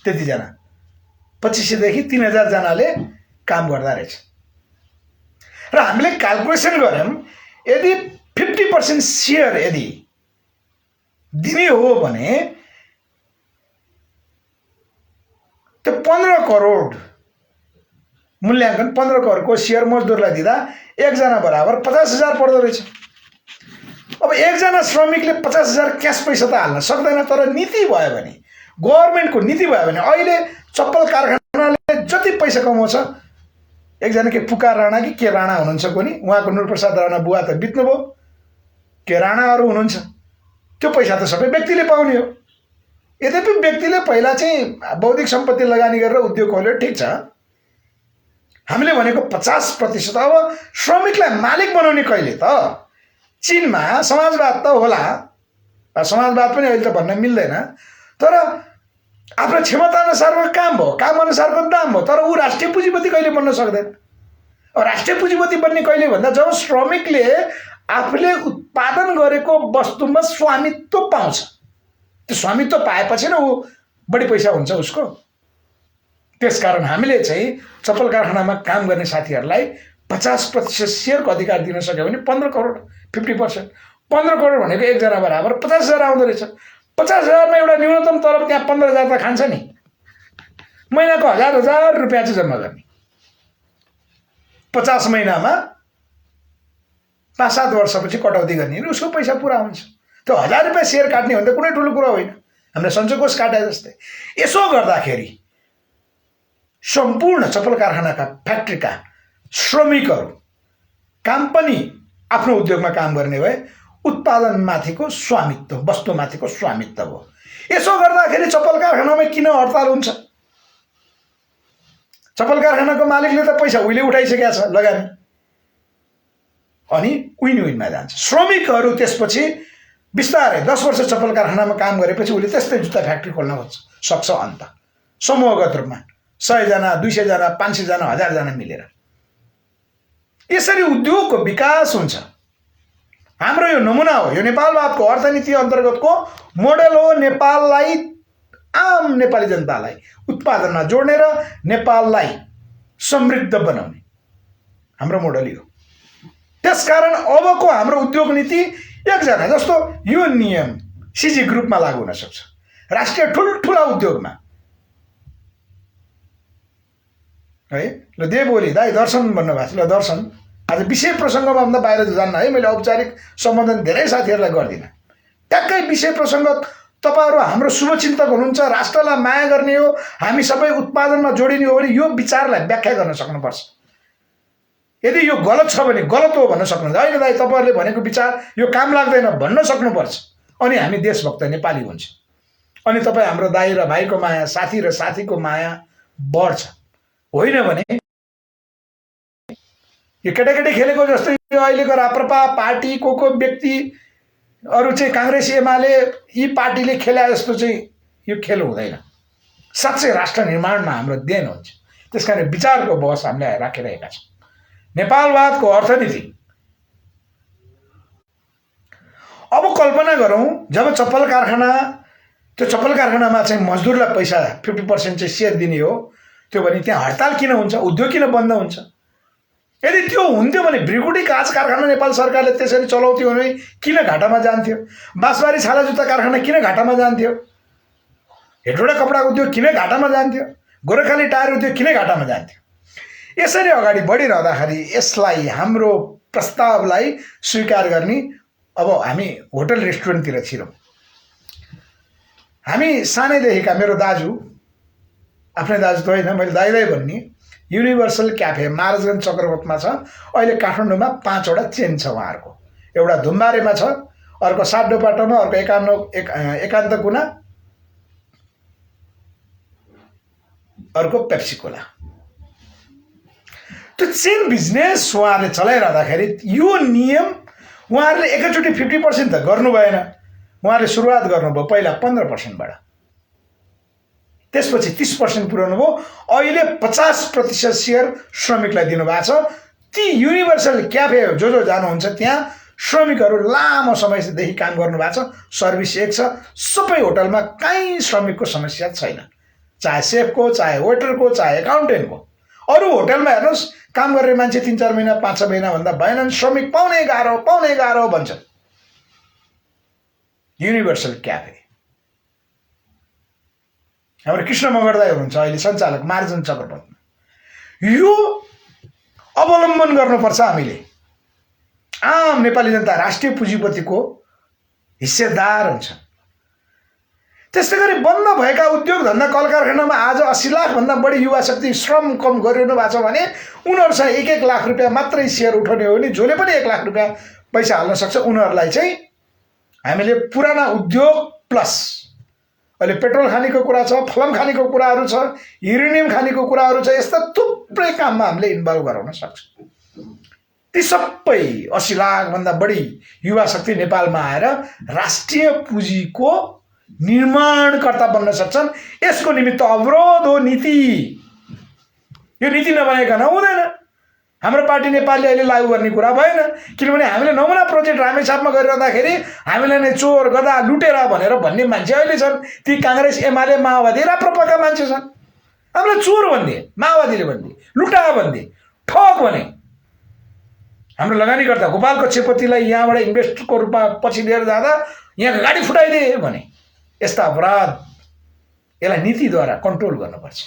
त्यतिजना 2500 देखि 3000 जनाले काम गर्दा रहेछ। र हामीले क्याल्कुलेसन गऱ्यौँ, यदि 50% सेयर यदि दिने हो भने त्यो 15 करोड मूल्याङ्कन, 15 करोडको सेयर मजदुरलाई दिँदा एकजना बराबर 50,000 पर्दो रहेछ। अब एकजना श्रमिकले 50,000 क्यास पैसा त हाल्न सक्दैन, तर नीति भयो भने, गभर्मेन्टको नीति भयो भने अहिले चप्पल कारखानाले जति पैसा कमाउँछ, एकजना के पुकार राणा कि के राणा हुनुहुन्छ कोनी, उहाँको नूरप्रसाद राणा बुवा त बित्नुभयो, के राणाहरू हुनुहुन्छ, त्यो पैसा त सबै व्यक्तिले पाउने हो। यद्यपि व्यक्तिले पहिला चाहिँ बौद्धिक सम्पत्ति लगानी गरेर उद्योग खोल्यो, ठिक छ। हामीले भनेको 50%। अब श्रमिकलाई मालिक बनाउने कहिले त? चीनमा समाजवाद त होला, समाजवाद पनि अहिले त भन्न मिल्दैन, तर आफ्नो क्षमता अनुसारको काम भयो, काम अनुसारको दाम भयो, तर ऊ राष्ट्रिय पुँजीपति कहिले बन्न सक्दैन। अब राष्ट्रिय पुँजीपति बन्ने कहिले भन्दा जब श्रमिकले आफूले उत्पादन गरेको वस्तुमा स्वामित्व पाउँछ। त्यो स्वामित्व पाएपछि न ऊ बढी पैसा हुन्छ उसको। त्यसकारण हामीले चाहिँ चप्पल कारखानामा काम गर्ने साथीहरूलाई 50% सेयरको अधिकार दिन सक्यो भने 15 करोड, 50%। 15 करोड भनेको एकजना बराबर 50,000 आउँदो रहेछ। 50,000मा एउटा न्यूनतम तलब त्यहाँ 15,000 त खान्छ नि। महिनाको 1000 रुपियाँ चाहिँ जम्मा गर्ने, 50 महिनामा 5-7 वर्षपछि कटौती गर्ने, उसको पैसा पुरा हुन्छ। त्यो 1000 रुपियाँ सेयर काट्ने भने त कुनै ठुलो कुरा होइन, हामीले सञ्चय कोष काटे जस्तै। यसो गर्दाखेरि सम्पूर्ण चप्पल कारखानाका फ्याक्ट्रीका श्रमिकहरू काम पनि आफ्नो उद्योगमा काम गर्ने भए, उत्पादनमाथिको स्वामित्व, वस्तुमाथिको स्वामित्व भयो। यसो गर्दाखेरि चप्पल कारखानामा किन हडताल हुन्छ? चप्पल कारखानाको मालिकले त पैसा उहिले उठाइसकेका छ लगानी, अनि विन विनमा जान्छ। श्रमिकहरू त्यसपछि बिस्तारै 10 वर्ष चप्पल कारखानामा काम गरेपछि उसले त्यस्तै जुत्ता फ्याक्ट्री खोल्न सक्छ। अन्त समूहगत रूपमा 100 जना, 200 जना, 500 जना, 1000 जना मिलेर यसरी उद्योगको विकास हुन्छ। हाम्रो यो नमुना हो। यो नेपालवादको अर्थनीति अन्तर्गतको मोडेल हो। नेपाललाई, आम नेपाली जनतालाई उत्पादनमा जोड्ने र नेपाललाई समृद्ध बनाउने हाम्रो मोडेल हो। त्यसकारण अबको हाम्रो उद्योग नीति एकजना जस्तो यो नियम सिजी ग्रुपमा लागू हुन सक्छ, राष्ट्रिय ठुल्ठुला उद्योगमा है। ल देवोली दाइ दर्शन भन्नुभएको छ। ल दर्शन, आज विषय प्रसङ्गमा भन्दा बाहिर जान्न है। मैले औपचारिक सम्बोधन धेरै साथीहरूलाई गर्दिनँ। ट्याक्कै विषय प्रसङ्ग तपाईँहरू हाम्रो शुभचिन्तक हुनुहुन्छ, राष्ट्रलाई माया गर्ने हो, हामी सबै उत्पादनमा जोडिने हो भने यो विचारलाई व्याख्या गर्न सक्नुपर्छ। यदि यो गलत छ भने गलत हो भन्न सक्नुहुन्छ। होइन दाइ तपाईँहरूले भनेको विचार यो काम लाग्दैन भन्न सक्नुपर्छ, अनि हामी देशभक्त नेपाली हुन्छ। अनि तपाईँ हाम्रो दाइ र भाइको माया, साथी र साथीको माया बढ्छ। होइन भने यो केटाकेटी खेलेको जस्तो यो अहिलेको राप्रपा पार्टी को व्यक्तिहरू चाहिँ काङ्ग्रेस एमाले यी पार्टीले खेले जस्तो चाहिँ यो खेल हुँदैन। साँच्चै राष्ट्र निर्माणमा हाम्रो देन हुन्छ। त्यसकारण विचारको बहस हामीले राखिरहेका छौँ। नेपालवादको अर्थनीति कल्पना गरौँ जब चप्पल कारखाना त्यो चप्पल कारखानामा चाहिँ मजदुरलाई पैसा 50% चाहिँ सेयर दिने हो त्यो भने त्यहाँ हडताल किन हुन्छ उद्योग किन बन्द हुन्छ यदि त्यो हुन्थ्यो भने भ्रिकुटी काँच कारखाना नेपाल सरकारले त्यसरी चलाउँथ्यो भने किन घाटामा जान्थ्यो बाँसबारी छाला जुत्ता कारखाना किन घाटामा जान्थ्यो हेटौडा कपडा उद्योग किन घाटामा जान्थ्यो गोरखाली टायर उद्योग किन घाटामा जान्थ्यो यसरी अगाडि बढिरहँदाखेरि यसलाई हाम्रो प्रस्तावलाई स्वीकार गर्ने अब हामी होटल रेस्टुरेन्टतिर छिरौँ हामी सानैदेखिका मेरो दाजु आफ्नै दाजु त होइन मैले दाइलाई भन्ने युनिभर्सल क्याफे महाराजगञ्ज चक्रवतमा छ अहिले काठमाडौँमा 5 वटा चेन छ उहाँहरूको एउटा धुम्बारेमा छ अर्को साडोपाटोमा अर्को एकान्त कुना अर्को पेप्सिकोला त्यो चेन बिजनेस उहाँहरूले चलाइरहँदाखेरि यो नियम उहाँहरूले एकैचोटि 50% त गर्नु भएन उहाँहरूले सुरुवात गर्नुभयो पहिला 15%बाट त्यसपछि 30% पुर्याउनु भयो अहिले 50% सेयर श्रमिकलाई दिनुभएको छ ती युनिभर्सल क्याफे जो जानुहुन्छ त्यहाँ श्रमिकहरू लामो समयदेखि काम गर्नुभएको छ सर्भिस एक छ सबै होटलमा कहीँ श्रमिकको समस्या छैन चाहे सेफको चाहे वेटरको चाहे एकाउन्टेन्टको अरू होटलमा हेर्नुहोस् काम गर्ने मान्छे 3-4 महिना 5-6 महिना भन्दा भएनन् श्रमिक पाउनै गाह्रो भन्छ युनिभर्सल क्याफे हाम्रो कृष्ण मगरदाई हुनुहुन्छ अहिले सञ्चालक मार्जन चक्रवतमा यो अवलम्बन गर्नुपर्छ हामीले आम नेपाली जनता राष्ट्रिय पुँजीपतिको हिस्सेदार हुन्छ त्यस्तै गरी बन्द भएका उद्योग धन्दा कल कारखानामा आज 80 लाख भन्दा बढी युवा शक्ति श्रम कम गरिरहनु भएको छ भने उनीहरूसँग 1-1 लाख रुपियाँ मात्रै सेयर उठाउने हो भने जसले पनि 1 लाख रुपियाँ पैसा हाल्न सक्छ उनीहरूलाई चाहिँ हामीले पुराना उद्योग प्लस अहिले पेट्रोल खानीको कुरा छ फलम खानीको कुराहरू छ युरेनियम खानीको कुराहरू छ यस्ता थुप्रै काममा हामीले इन्भल्भ गराउन सक्छौँ ती सबै 80 लाख भन्दा बढी युवा शक्ति नेपालमा आएर राष्ट्रिय पुँजीको निर्माणकर्ता बन्न सक्छन् यसको निमित्त अवरोध हो नीति यो नीति नबनाइकन हुँदैन हाम्रो पार्टी नेपालले अहिले लागू गर्ने कुरा भएन किनभने हामीले नमुना प्रोजेक्ट रामेछापमा गरिरहँदाखेरि हामीलाई नै चोर गधा लुटेर भनेर भन्ने मान्छे अहिले छन् ती कांग्रेस एमाले माओवादी राप्रपाका मान्छे छन् हामीलाई चोर भन्ने माओवादीले भन्ने लुटा भन्ने ठग भने हाम्रो लगानीकर्ता गोपाल कक्षपतिलाई यहाँबाट इन्भेस्टरको रूपमा पछि लिएर जाँदा यहाँ गाडी फुटाइदिए भने यस्ता अपराध यसलाई नीतिद्वारा कन्ट्रोल गर्नुपर्छ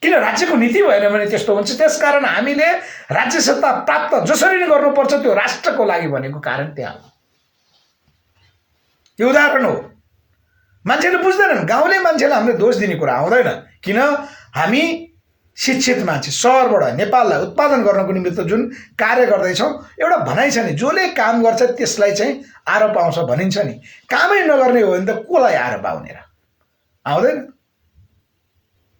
किन राज्यको नीति भएन भने त्यस्तो हुन्छ त्यसकारण हामीले राज्य सत्ता प्राप्त जसरी नै गर्नुपर्छ त्यो राष्ट्रको लागि भनेको कारण त्यहाँ हो यो उदाहरण हो मान्छेले बुझ्दैनन् गाउँले मान्छेलाई हामीले दोष दिने कुरा आउँदैन किन हामी शिक्षित मान्छे सहरबाट नेपाललाई उत्पादन गर्नको निमित्त जुन कार्य गर्दैछौँ एउटा भनाइ छ नि जसले काम गर्छ त्यसलाई चाहिँ आरोप आउँछ भनिन्छ नि कामै नगर्ने हो भने त कसलाई आरोप आउने र आउँदैन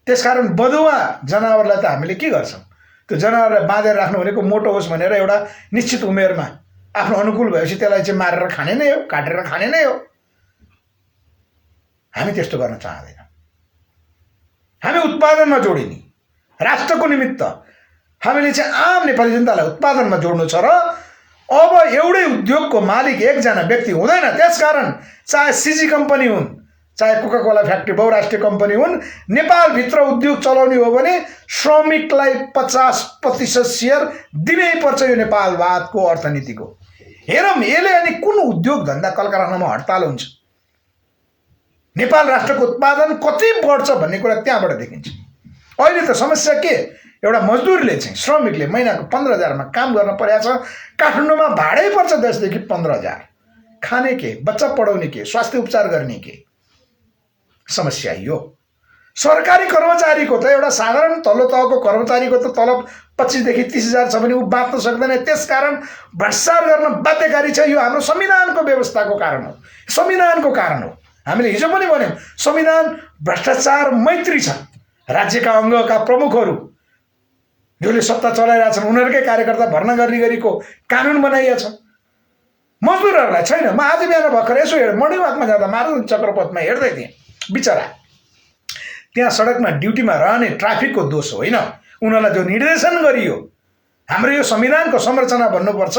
त्यसकारण बदुवा जनावरलाई त हामीले के गर्छौँ त्यो जनावरलाई बाँधेर राख्नु भनेको मोटो होस् भनेर एउटा निश्चित उमेरमा आफ्नो अनुकूल भएपछि त्यसलाई चाहिँ मारेर खाने नै हो काटेर खाने नै हो हामी त्यस्तो गर्न चाहदैनौँ हामी उत्पादनमा जोडिने राष्ट्रको निमित्त हामीले चाहिँ आम नेपाली जनतालाई उत्पादनमा जोड्नु छ र अब एउटै उद्योगको मालिक एकजना व्यक्ति हुँदैन त्यसकारण चाहे सिजी कम्पनी हुन् चाहे कोकाकोला फ्याक्ट्री बहुराष्ट्रिय कम्पनी हुन् नेपालभित्र उद्योग चलाउने हो भने श्रमिकलाई 50% सेयर दिनै पर्छ यो नेपालवादको अर्थनीतिको हेरौँ यसले अनि कुन उद्योग धन्दा कलकारखानामा हडताल हुन्छ नेपाल राष्ट्रको उत्पादन कति बढ्छ भन्ने कुरा त्यहाँबाट देखिन्छ अहिले त समस्या के एउटा मजदुरले चाहिँ श्रमिकले महिनाको 15,000 मा काम गर्न परेको छ काठमाडौँमा भाडै पर्छ 10 देखि 15,000 खाने के बच्चा पढाउने के स्वास्थ्य उपचार गर्ने के समस्या यो सरकारी कर्मचारीको त एउटा साधारण तल्लो तहको कर्मचारीको त तलब 25 देखि 30,000 छ भने उ बाँच्न सक्दैन त्यसकारण भ्रष्टाचार गर्न बाध्यकारी छ यो हाम्रो संविधानको व्यवस्थाको कारण हो संविधानको कारण हो हामीले हिजो पनि भन्यौं संविधान भ्रष्टाचार मैत्री छ राज्यका अङ्गका प्रमुखहरू जसले सत्ता चलाइरहेछन् उनीहरूकै कार्यकर्ता भर्ना गर्ने गरीको कानुन बनाइएको छ मजदुरहरूलाई छैन म आज बिहान भर्खर यसो हेर्दै मर्निङ वाकमा जाँदा महाराज चक्रपथमा हेर्दै थिएँ बिचरा त्यहाँ सडकमा ड्युटीमा रहने ट्राफिकको दोष होइन उनीहरूलाई जो निर्देशन गरियो हाम्रो यो संविधानको संरचना भन्नुपर्छ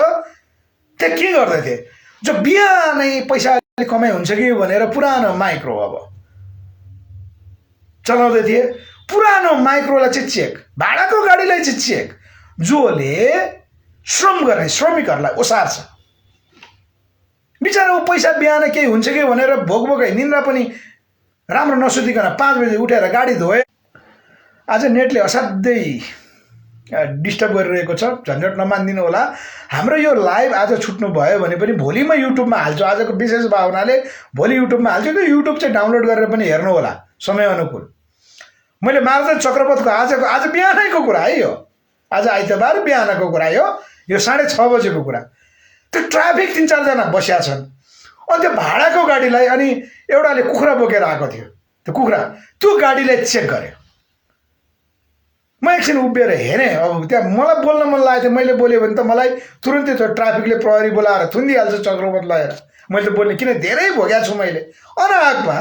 त्यो के गर्दै थिए जो बिहानै पैसा कमाइ हुन्छ कि भनेर पुरानो माइक्रो अब चलाउँदै थिए। पुरानो माइक्रोलाई चाहिँ चेक, भाडाको गाडीलाई चाहिँ चेक, जसले श्रम गर्ने श्रमिकहरूलाई ओसार्छ। बिचरा ऊ पैसा बिहान केही हुन्छ कि भनेर भोक निन्द्रा पनि राम्रो नसुतिकन 5 बजे उठेर गाडी धोए। आज नेटले असाध्यै डिस्टर्ब गरिरहेको छ, झन्झट नमानिदिनु होला। हाम्रो यो लाइभ आज छुट्नु भयो भने पनि भोलि म युट्युबमा हाल्छु। आजको विशेष भावनाले भोलि युट्युबमा हाल्छु। त्यो युट्युब चाहिँ डाउनलोड गरेर पनि हेर्नु होला समय अनुकूल। मैले मार्जन चक्रपथको आज बिहानैको कुरा है, यो आज आइतबार बिहानको कुरा यो 6:30 बजेको कुरा। त्यो ट्राफिक 3-4 जना बसिया छन्। अनि त्यो भाडाको गाडीलाई अनि एउटाले कुखुरा बोकेर आएको थियो। त्यो गाडीलाई चेक गर्यो। म एकछिन उभिएर हेरेँ। अब त्यहाँ मलाई बोल्न मन लागेको थियो। मैले बोलेँ भने त मलाई तुरन्तै त्यो ट्राफिकले प्रहरी बोलाएर थुनिदिइहाल्छ चक्रपथ लगेर। मैले त बोल्ने, किन धेरै भोगेको छु मैले अनाहकमा।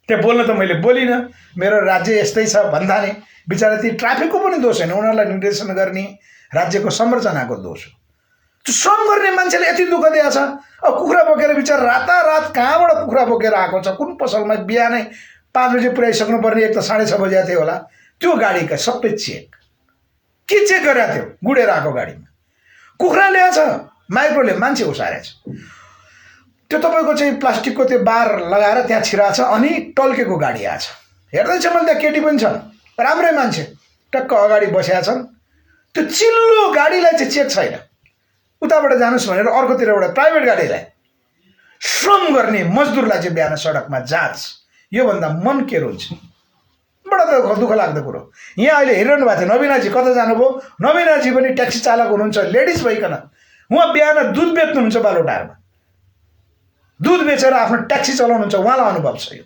त्यहाँ बोल्न त मैले बोलिनँ, मेरो राज्य यस्तै छ भन्दा नि बिचरा ती ट्राफिकको पनि दोष होइन, उनीहरूलाई निर्देशन गर्ने राज्यको संरचनाको दोष हो। त्यो श्रम गर्ने मान्छेले यति दुःख दिएको छ। अब कुखुरा बोकेर बिचरा रातारात कहाँबाट कुखुरा बोकेर आएको छ, कुन पसलमा बिहानै 5 बजे पुर्याइसक्नु पर्ने, एक त 6:30 बजे थियो होला। त्यो गाडीका सबै चेक के चेक गरेको थियो? गुडेर आएको गाडीमा कुखुरा ल्याएछ, माइक्रोले मान्छे उसारेछ। त्यो तपाईँको चाहिँ प्लास्टिकको त्यो बार लगाएर त्यहाँ छिराछ, अनि टल्केको गाडी आएछ। हेर्दैछ मैले त्यहाँ केटी पनि छन्, राम्रै मान्छे टक्क अगाडि बसेका छन्। त्यो चिल्लो गाडीलाई चाहिँ चेक छैन। उताबाट जानुहोस् भनेर अर्कोतिरबाट प्राइभेट गाडीलाई, श्रम गर्ने मजदुरलाई चाहिँ बिहान सडकमा जाँच। योभन्दा मन के रोन्छ? बडा त दुःख लाग्दो कुरो। यहाँ अहिले हेरिरहनु भएको थियो नवीनाजी कता जानुभयो? नवीनाजी पनि ट्याक्सी चालक हुनुहुन्छ, लेडिज भइकन उहाँ बिहान दुध बेच्नुहुन्छ बालोटारमा। दुध बेचेर आफ्नो ट्याक्सी चलाउनुहुन्छ, उहाँलाई अनुभव छ यो।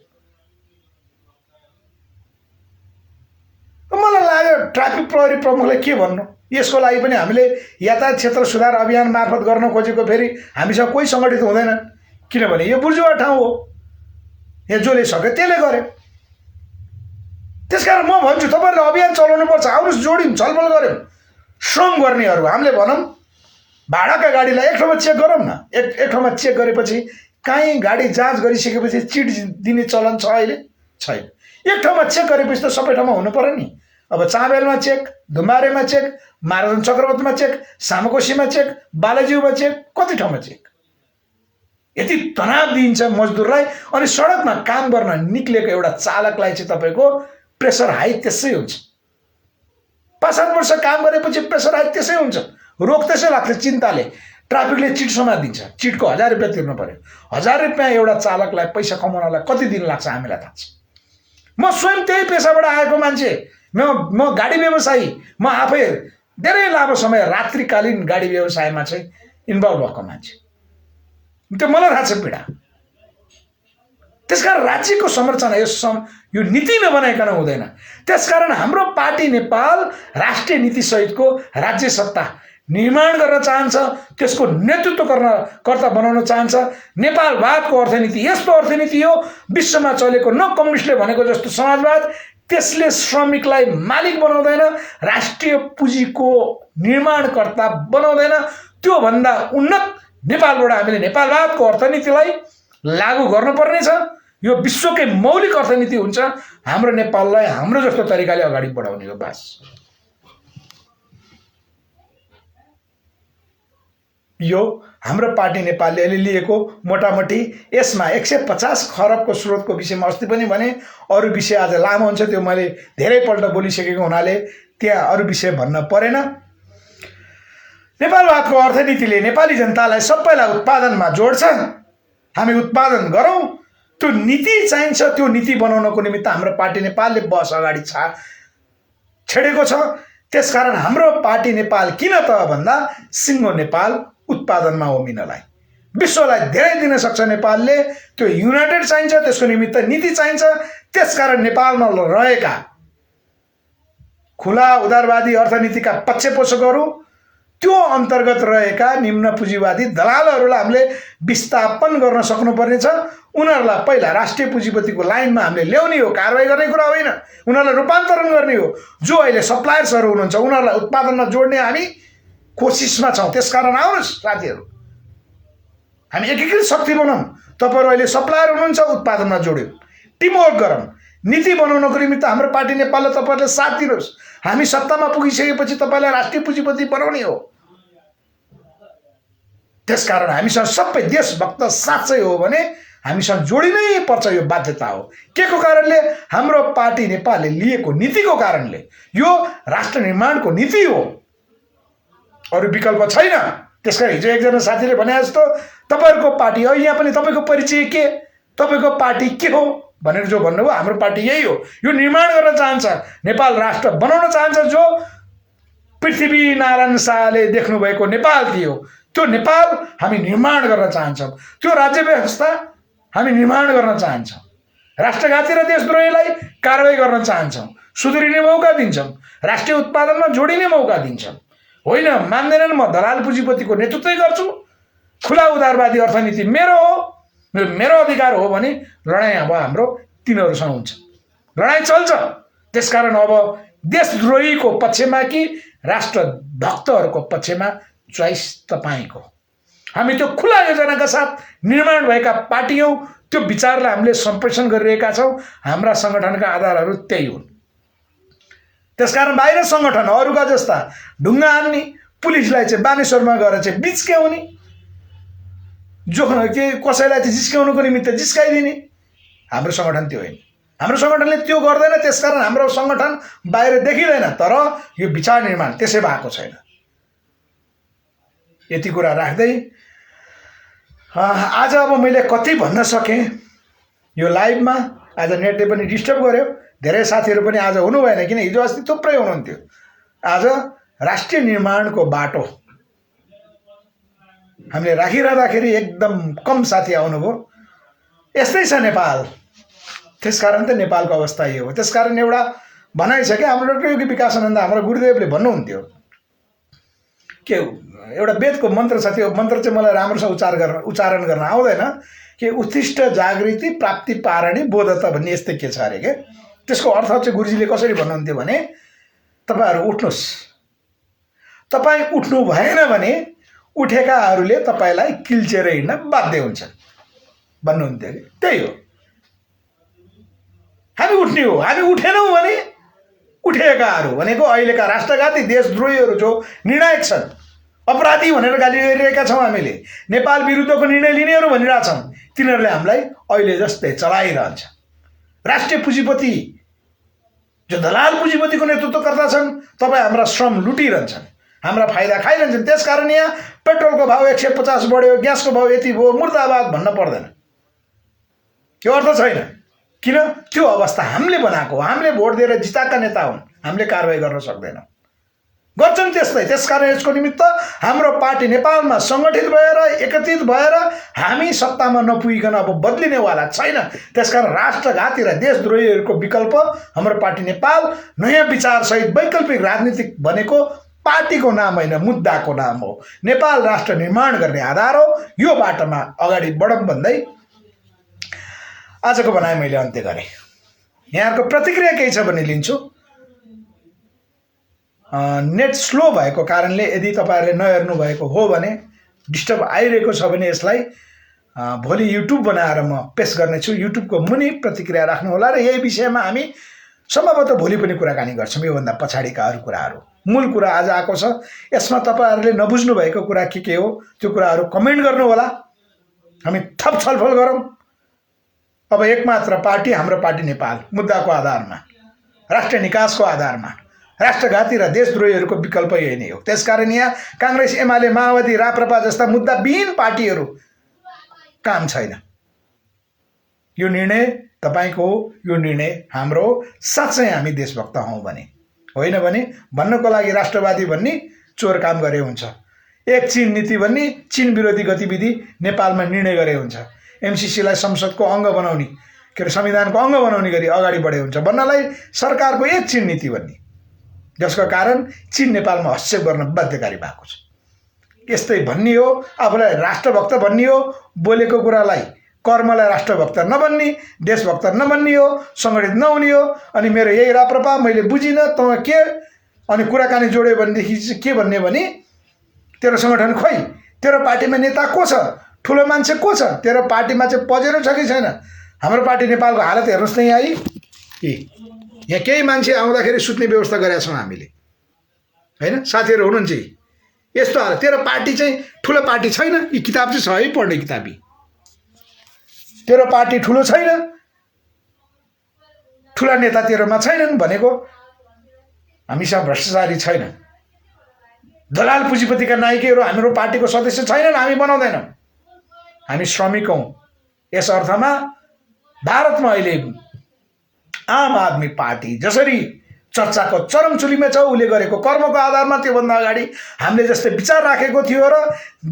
मलाई लाग्यो ट्राफिक प्रहरी प्रमुखलाई के भन्नु, यसको लागि पनि हामीले यातायात क्षेत्र सुधार अभियान मार्फत गर्न खोजेको फेरि हामीसँग कोही सङ्गठित हुँदैन, किनभने यो बुर्जुवा ठाउँ हो। यहाँ जसले सक्यो त्यसले गर्यो। त्यसकारण म भन्छु तपाईँहरूले अभियान चलाउनुपर्छ। आउनुहोस्, जोड्यौँ, छलफल गऱ्यौँ। श्रम गर्नेहरू हामीले भनौँ, भाडाका गाडीलाई एक ठाउँमा चेक गरौँ न। एक ठाउँमा चेक गरेपछि काहीँ गाडी जाँच गरिसकेपछि चिट दिने चलन छ अहिले? छैन। एक ठाउँमा चेक गरेपछि त सबै ठाउँमा हुनु पर्यो नि। अब चाँबेलमा चेक, धुम्बारेमा चेक, मार्जन चक्रपथमा चेक, सामकोसीमा चेक, बालाजीमा चेक, कति ठाउँमा चेक? यति तनाव दिइन्छ मजदुरलाई। अनि सडकमा काम गर्न निक्लेको एउटा चालकलाई चाहिँ तपाईँको प्रेसर हाई त्यसै हुन्छ। 5-7 वर्ष काम गरेपछि प्रेसर हाई त्यसै हुन्छ। रोग त्यसै लाग्छ चिन्ताले। ट्राफिकले चिट समातिदिन्छ। चिटको 1000 रुपियाँ तिर्नु पर्यो। 1000 रुपियाँ एउटा चालकलाई पैसा कमाउनलाई कति दिन लाग्छ हामीलाई थाहा छ। म स्वयं त्यही पेसाबाट आएको मान्छे। म गाडी व्यवसायी। म आफै धेरै लामो समय रात्रिकालीन गाडी व्यवसायमा चाहिँ इन्भल्भ भएको मान्छे। त्यो मलाई थाहा छ पीडा। त्यसकारण राज्यको संरचना यो नीति नबनाइकन हुँदैन। त्यसकारण हाम्रो पार्टी नेपाल राष्ट्रिय नीतिसहितको राज्य सत्ता निर्माण गर्न चाहन्छ, त्यसको नेतृत्व कर्ता बनाउन चाहन्छ। नेपालवादको अर्थनीति यस्तो अर्थनीति हो, विश्वमा चलेको न कम्युनिस्टले भनेको जस्तो समाजवाद, त्यसले श्रमिकलाई मालिक बनाउँदैन, राष्ट्रिय पुँजीको निर्माणकर्ता बनाउँदैन। त्योभन्दा उन्नत नेपालबाट हामीले नेपालवादको अर्थनीतिलाई लागू गर्नुपर्नेछ। यो विश्वकै मौलिक अर्थनीति हुन्छ। हाम्रो नेपाललाई हाम्रो जस्तो तरिकाले अगाडि बढाउने हो बस। यो हाम्रो पार्टी नेपालले लिएको मोटामोटी यसमा 150 खरबको स्रोतको विषयमा अस्ति पनि भने, अरू विषय आज लामो हुन्छ, त्यो मैले धेरैपल्ट बोलिसकेको हुनाले त्यहाँ अरू विषय भन्न परेन। नेपालवादको अर्थनीतिले नेपाली जनतालाई सबैलाई उत्पादनमा जोड्छ। हामी उत्पादन गरौँ, त्यो नीति चाहिन्छ। त्यो नीति बनाउनको निमित्त हाम्रो पार्टी नेपालले बस अगाडि छेडेको छ। त्यसकारण हाम्रो पार्टी नेपाल किन त भन्दा सिङ्गो नेपाल उत्पादनमा उभिनलाई विश्वलाई धेरै दिन सक्छ नेपालले। त्यो युनाइटेड चाहिन्छ, त्यसको निमित्त नीति चाहिन्छ। त्यसकारण नेपालमा रहेका खुला उदारवादी अर्थनीतिका पक्षपोषकहरू, त्यो अन्तर्गत रहेका निम्न पुँजीवादी दलालहरूलाई हामीले विस्थापन गर्न सक्नुपर्नेछ। उनीहरूलाई पहिला राष्ट्रिय पुँजीपतिको लाइनमा हामीले ल्याउने हो, कारबाही गर्ने कुरा होइन। उनीहरूलाई रूपान्तरण गर्ने हो। जो अहिले सप्लायर्सहरू हुनुहुन्छ उनीहरूलाई उत्पादनमा जोड्ने हामी कोसिसमा छौँ। त्यसकारण आउनुहोस् साथीहरू, हामी एकीकृत शक्ति बनाऊँ। तपाईँहरू अहिले सप्लायर हुनुहुन्छ, उत्पादनमा जोड्यौँ, टिमवर्क गरौँ, नीति बनाउनको निमित्त हाम्रो पार्टी नेपालले तपाईँहरूले साथ दिनुहोस्। हामी सत्तामा पुगिसकेपछि तपाईँलाई राष्ट्रिय पुँजीपति बनाउने हो। त्यसकारण हामीसँग सबै देशभक्त साँच्चै हो भने हामीसँग जोडिनै पर्छ, यो बाध्यता हो। के को कारणले? हाम्रो पार्टी नेपालले लिएको नीतिको कारणले। यो राष्ट्र निर्माणको नीति हो, अरू विकल्प छैन। त्यसकारण हिजो एकजना साथीले भने जस्तो तपाईँहरूको पार्टी हो, यहाँ पनि तपाईँको परिचय के, तपाईँको पार्टी के हो भनेर जो भन्नुभयो, हाम्रो पार्टी यही हो। यो निर्माण गर्न चाहन्छ, नेपाल राष्ट्र बनाउन चाहन्छ। जो पृथ्वीनारायण शाहले देख्नुभएको नेपाल थियो, त्यो नेपाल हामी निर्माण गर्न चाहन्छौँ। त्यो राज्य व्यवस्था हामी निर्माण गर्न चाहन्छौँ। राष्ट्रघाती र देशद्रोहीलाई कारवाही गर्न चाहन्छौँ, सुध्रिने मौका दिन्छौँ, राष्ट्रिय उत्पादनमा जोडिने मौका दिन्छौँ। होइन, मान्दैनन् म दलाल पुँजीपतिको नेतृत्वै गर्छु, खुला उदारवादी अर्थनीति मेरो हो, मेरो अधिकार हो भने लडाइँ अब हाम्रो तिनीहरूसँग हुन्छ, लडाइँ चल्छ। त्यसकारण अब देशद्रोहीको पक्षमा कि राष्ट्रभक्तहरूको पक्षमा चोइस तपाईँको। हामी त्यो खुला योजनाका साथ निर्माण भएका पार्टी हौँ। त्यो विचारलाई हामीले सम्प्रेषण गरिरहेका छौँ। हाम्रा सङ्गठनका आधारहरू त्यही हुन्। त्यसकारण बाहिर सङ्गठन अरूका जस्ता ढुङ्गा हान्ने, पुलिसलाई चाहिँ बानेश्वरमा गएर चाहिँ बिच्क्याउने, जो के कसैलाई चाहिँ जिस्क्याउनुको निमित्त जिस्काइदिने, हाम्रो सङ्गठन त्यो होइन। हाम्रो सङ्गठनले त्यो गर्दैन। त्यसकारण हाम्रो सङ्गठन बाहिर देखिँदैन, तर यो विचार निर्माण त्यसै भएको छैन। यति कुरा राख्दै आज अब मैले कति भन्न सकेँ यो लाइभमा। आज नेटले पनि डिस्टर्ब गर्यो, धेरै साथीहरू पनि आज हुनु भएन, किन हिजो अस्ति थुप्रै हुनुहुन्थ्यो। आज राष्ट्रिय निर्माणको बाटो हामीले राखिरहँदाखेरि एकदम कम साथी आउनुभयो। यस्तै छ नेपाल, त्यसकारण त नेपालको अवस्था यो हो। त्यसकारण एउटा भनाइ छ कि हाम्रो डाक्टर योगी विकासानन्द हाम्रो गुरुदेवले भन्नुहुन्थ्यो के एउटा वेदको मन्त्र छ, त्यो मन्त्र चाहिँ मलाई राम्रोसँग उच्चारण गर्न आउँदैन, कि उत्तिष्ठ जागृति प्राप्ति पारणी बोधता भन्ने यस्तै के छ अरे के। त्यसको अर्थ चाहिँ गुरुजीले कसरी भन्नुहुन्थ्यो भने, तपाईँहरू उठ्नुहोस्, तपाईँ उठ्नु भएन भने उठेकाहरूले तपाईँलाई किल्चेर हिँड्न बाध्य हुन्छन् भन्नुहुन्थ्यो कि। त्यही हो, हामी उठ्ने हो। हामी उठेनौँ भने उठेकाहरू भनेको अहिलेका राष्ट्रघाती देशद्रोहीहरू जो निर्णायक छन्, अपराधी भनेर गाली गरिरहेका छौँ हामीले, नेपाल विरुद्धको निर्णय लिनेहरू भनिरहेछौँ, तिनीहरूले हामीलाई अहिले जस्तै चलाइरहन्छ। राष्ट्रिय पुँजीपति जो दलाल पुँजीपतिको नेतृत्वकर्ता छन्, तपाईँ हाम्रा श्रम लुटिरहन्छन्, हाम्रा फाइदा खाइरहन्छन्। त्यसकारण यहाँ पेट्रोलको भाउ 150 बढ्यो, ग्यासको भाउ यति भयो, मुर्दाबाद भन्न पर्दैन, त्यो अर्थ छैन। किन? त्यो अवस्था हामीले बनाएको, हामीले भोट दिएर जिताएका नेता हुन्, हामीले कारवाही गर्न सक्दैनौँ, गर्छन् त्यस्तै। त्यसकारण यसको निमित्त हाम्रो पार्टी नेपालमा सङ्गठित भएर एकत्रित भएर हामी सत्तामा नपुगिकन अब बदलिनेवाला छैन। त्यसकारण राष्ट्रघाती र देशद्रोहीहरूको विकल्प हाम्रो पार्टी नेपाल नयाँ विचारसहित वैकल्पिक राजनीतिक बनेको पार्टीको नाम होइन, मुद्दाको नाम हो। नेपाल राष्ट्र निर्माण गर्ने आधार हो। यो बाटोमा अगाडि बढौँ भन्दै आजको भनाइ मैले अन्त्य गरेँ। यहाँहरूको प्रतिक्रिया केही छ भने लिन्छु। नेट स्लो भएको कारणले यदि तपाईँहरूले नहेर्नु भएको हो भने, डिस्टर्ब आइरहेको छ भने यसलाई भोलि युट्युब बनाएर म पेस्ट गर्नेछु। युट्युबको मुनि प्रतिक्रिया राख्नु होला र यही विषयमा हामी सम्भवतः भोलि पनि कुराकानी गर्छौँ। योभन्दा पछाडिका अरू कुराहरू, मूल कुरा आज आएको छ। यसमा तपाईँहरूले नबुझ्नु भएको कुरा के हो त्यो कुराहरू कमेन्ट गर्नु होला, हामी थप छलफल गरौँ। अब एकमात्र पार्टी हाम्रो पार्टी नेपाल, मुद्दाको आधारमा, राष्ट्रिय निकासको आधारमा, राष्ट्रघाती र देशद्रोहीहरूको विकल्प यही नै हो। त्यसकारण यहाँ काङ्ग्रेस, एमाले, माओवादी, राप्रपा जस्ता मुद्दाविहीन पार्टीहरू काम छैन। यो निर्णय तपाईँको हो, यो निर्णय हाम्रो हो। साँच्चै हामी देशभक्त हौँ भने, होइन भने भन्नको लागि राष्ट्रवादी भन्ने चोर काम गरे हुन्छ, एक चीन नीति भन्ने चीन विरोधी गतिविधि नेपालमा निर्णय गरे हुन्छ, एमसीसीलाई संसदको अङ्ग बनाउने, के अरे संविधानको अङ्ग बनाउने गरी अगाडि बढे हुन्छ भन्नलाई सरकारको एक चीन नीति भन्ने, जसको कारण चीन नेपालमा हस्तक्षेप गर्न बाध्यकारी भएको छ। यस्तै भन्ने हो, आफूलाई राष्ट्रभक्त भन्ने हो, बोलेको कुरालाई कर्मलाई राष्ट्रभक्त नबन्ने, देशभक्त नबन्ने हो, सङ्गठित नहुने हो। अनि मेरो यही राप्रपा, मैले बुझिनँ तँ के, अनि कुराकानी जोड्यो भनेदेखि चाहिँ के भन्ने भने तेरो सङ्गठन खोइ, तेरो पार्टीमा नेता को छ, ठुलो मान्छे को छ तेरो पार्टीमा चाहिँ पजेरो छ कि छैन हाम्रो पार्टी नेपालको हालत हेर्नुहोस् न यहाँ यहाँ केही मान्छे आउँदाखेरि सुत्ने व्यवस्था गरेका छौँ हामीले हैन साथीहरू हुनुहुन्छ यस्तो हाल तेरो पार्टी चाहिँ ठुलो पार्टी छैन यी किताब चाहिँ छ है पढ्ने किताबी तेरो पार्टी ठुलो छैन ठुला नेता तेरोमा छैनन् भनेको हामीसँग भ्रष्टाचारी छैन दलाल पुँजीपतिका नायकहरू हाम्रो पार्टीको सदस्य छैनन् हामी बनाउँदैनौँ हामी श्रमिक हौँ यस अर्थमा भारतमा अहिले आम आदमी पार्टी जसरी चर्चाको चरम चुलीमा छ उसले गरेको कर्मको आधारमा त्योभन्दा अगाडि हामीले जस्तै विचार राखेको थियो र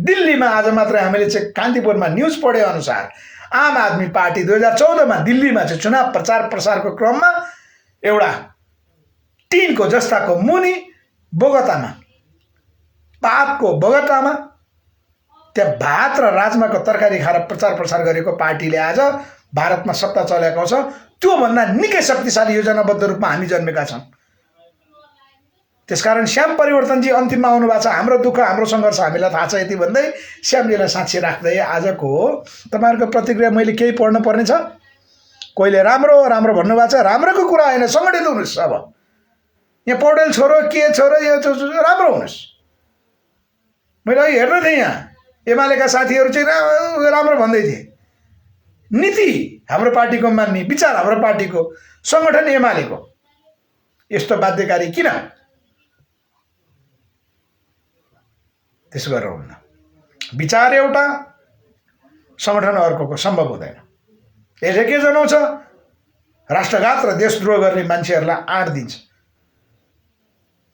दिल्लीमा आज मात्रै हामीले चाहिँ कान्तिपुरमा न्युज पढे अनुसार आम आदमी पार्टी 2014मा दिल्लीमा चाहिँ चुनाव प्रचार प्रसारको क्रममा एउटा टिनको जस्ताको मुनि बोगटामा बोगटामा त्यहाँ भात र राजमाको तरकारी खाएर प्रचार प्रसार गरेको पार्टीले आज भारतमा सत्ता चलेको छ त्योभन्दा निकै शक्तिशाली योजनाबद्ध रूपमा हामी जन्मेका छौँ त्यसकारण श्याम परिवर्तनजी अन्तिममा आउनु भएको छ हाम्रो दुःख हाम्रो सङ्घर्ष हामीलाई थाहा छ यति भन्दै श्यामजीलाई साक्षी राख्दै आजको तपाईँहरूको प्रतिक्रिया मैले केही पढ्नु पर्ने छ कोहीले राम्रो राम्रो भन्नुभएको छ राम्रोको कुरा होइन सङ्गठित हुनुहोस् अब यहाँ पौडेल छोरो के छोरो यो राम्रो हुनुहोस् मैले अघि हेर्दै थिएँ यहाँ एमालेका साथीहरू चाहिँ राम्रो भन्दै थिए नीति हाम्रो पार्टीको मान्ने विचार हाम्रो पार्टीको सङ्गठन एमालेको यस्तो बाध्यकारी किन त्यसो गरेर हुन्न विचार एउटा सङ्गठन अर्कोको सम्भव हुँदैन यसले के जनाउँछ राष्ट्रघात र देशद्रोह गर्ने मान्छेहरूलाई आँट दिन्छ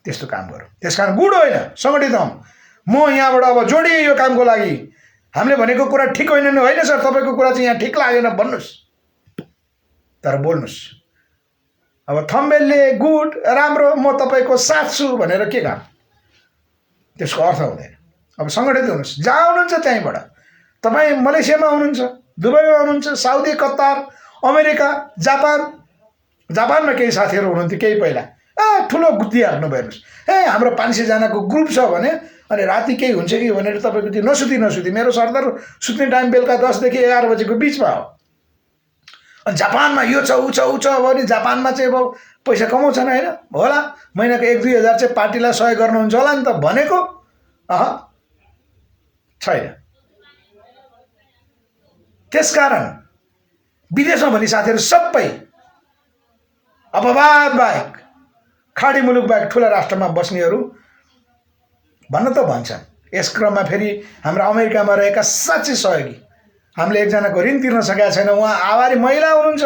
त्यस्तो काम गरौँ त्यसकारण गुड होइन सङ्गठित हौँ म यहाँबाट अब जोडिएँ यो कामको लागि हामीले भनेको कुरा ठिक होइन होइन सर तपाईँको कुरा चाहिँ यहाँ ठिक लागेन भन्नुहोस् तर बोल्नुहोस् अब थम्बेलले गुड राम्रो म तपाईँको साथ छु भनेर के काम त्यसको अर्थ हुँदैन अब सङ्गठित हुनुहोस् जहाँ हुनुहुन्छ त्यहीँबाट तपाईँ मलेसियामा हुनुहुन्छ दुबईमा हुनुहुन्छ साउदी कतार अमेरिका जापानमा केही साथीहरू हुनुहुन्थ्यो केही पहिला ठुलो गुत्ती हाल्नुभयो हेर्नुहोस् हाम्रो 500 जनाको ग्रुप छ भने अनि राति केही हुन्छ कि भनेर तपाईँको त्यो नसुती मेरो सरदार सुत्ने टाइम बेलुका 10 देखि 11 बजेको बिचमा हो अनि जापानमा यो छ ऊ छ भने जापानमा चाहिँ अब पैसा कमाउँछन् होइन होला महिनाको 1-2 हजार चाहिँ पार्टीलाई सहयोग गर्नुहुन्छ होला नि त भनेको छैन त्यसकारण विदेशमा भन्ने साथीहरू सबै अपवाद बाहेक खाडी मुलुक बाहेक ठुला राष्ट्रमा बस्नेहरू भन्न त भन्छन् यस क्रममा फेरि हाम्रो अमेरिकामा रहेका साँच्चै सहयोगी हामीले एकजनाको ऋण तिर्न सकेका छैन उहाँ आभारी महिला हुनुहुन्छ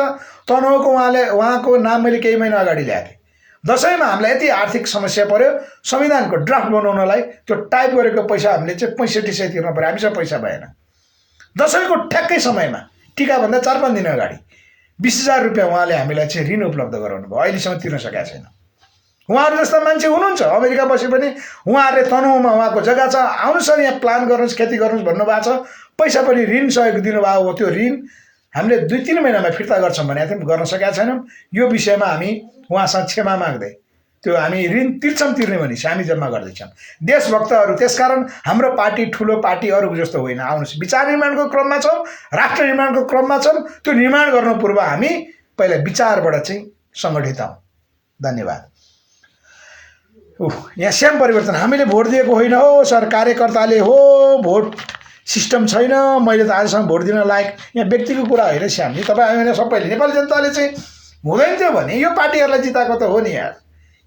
तनहुको उहाँको नाम मैले केही महिना अगाडि ल्याएको थिएँ दसैँमा हामीलाई यति आर्थिक समस्या पर्यो संविधानको ड्राफ्ट बनाउनलाई त्यो टाइप गरेको पैसा हामीले चाहिँ 6500 तिर्न पर्यो हामीसँग पैसा भएन दसैँको ठ्याक्कै समयमा टिकाभन्दा 4-5 दिन अगाडि 20,000 रुपियाँ उहाँले हामीलाई चाहिँ ऋण उपलब्ध गराउनु भयो अहिलेसम्म तिर्न सकेका छैन उहाँहरू जस्ता मान्छे हुनुहुन्छ अमेरिका बसे पनि उहाँहरूले तनहुमा उहाँको जग्गा छ आउनुहोस् सर यहाँ प्लान गर्नुहोस् खेती गर्नुहोस् भन्नुभएको छ पैसा पनि ऋण सहयोग दिनुभएको हो त्यो ऋण हामीले 2-3 महिनामा फिर्ता गर्छौँ भने थियौँ गर्न सकेका छैनौँ यो विषयमा हामी उहाँसँग क्षमा माग्दै त्यो हामी ऋण तिर्ने भनेपछि हामी जम्मा गर्दैछौँ देशभक्तहरू त्यसकारण हाम्रो पार्टी ठुलो पार्टी अरूको जस्तो होइन आउनुहोस् विचार निर्माणको क्रममा छौँ राष्ट्र निर्माणको क्रममा छौँ त्यो निर्माण गर्नु पूर्व हामी पहिला विचारबाट चाहिँ सङ्गठित हौँ धन्यवाद यहाँ श्याम परिवर्तन हामीले भोट दिएको होइन हो सर कार्यकर्ताले हो भोट सिस्टम छैन मैले त आजसम्म भोट दिन लायक यहाँ व्यक्तिको कुरा होइन श्यामजी तपाईँ होइन सबैले नेपाली जनताले चाहिँ हुँदैन थियो भने यो पार्टीहरूलाई जिताएको त हो नि यार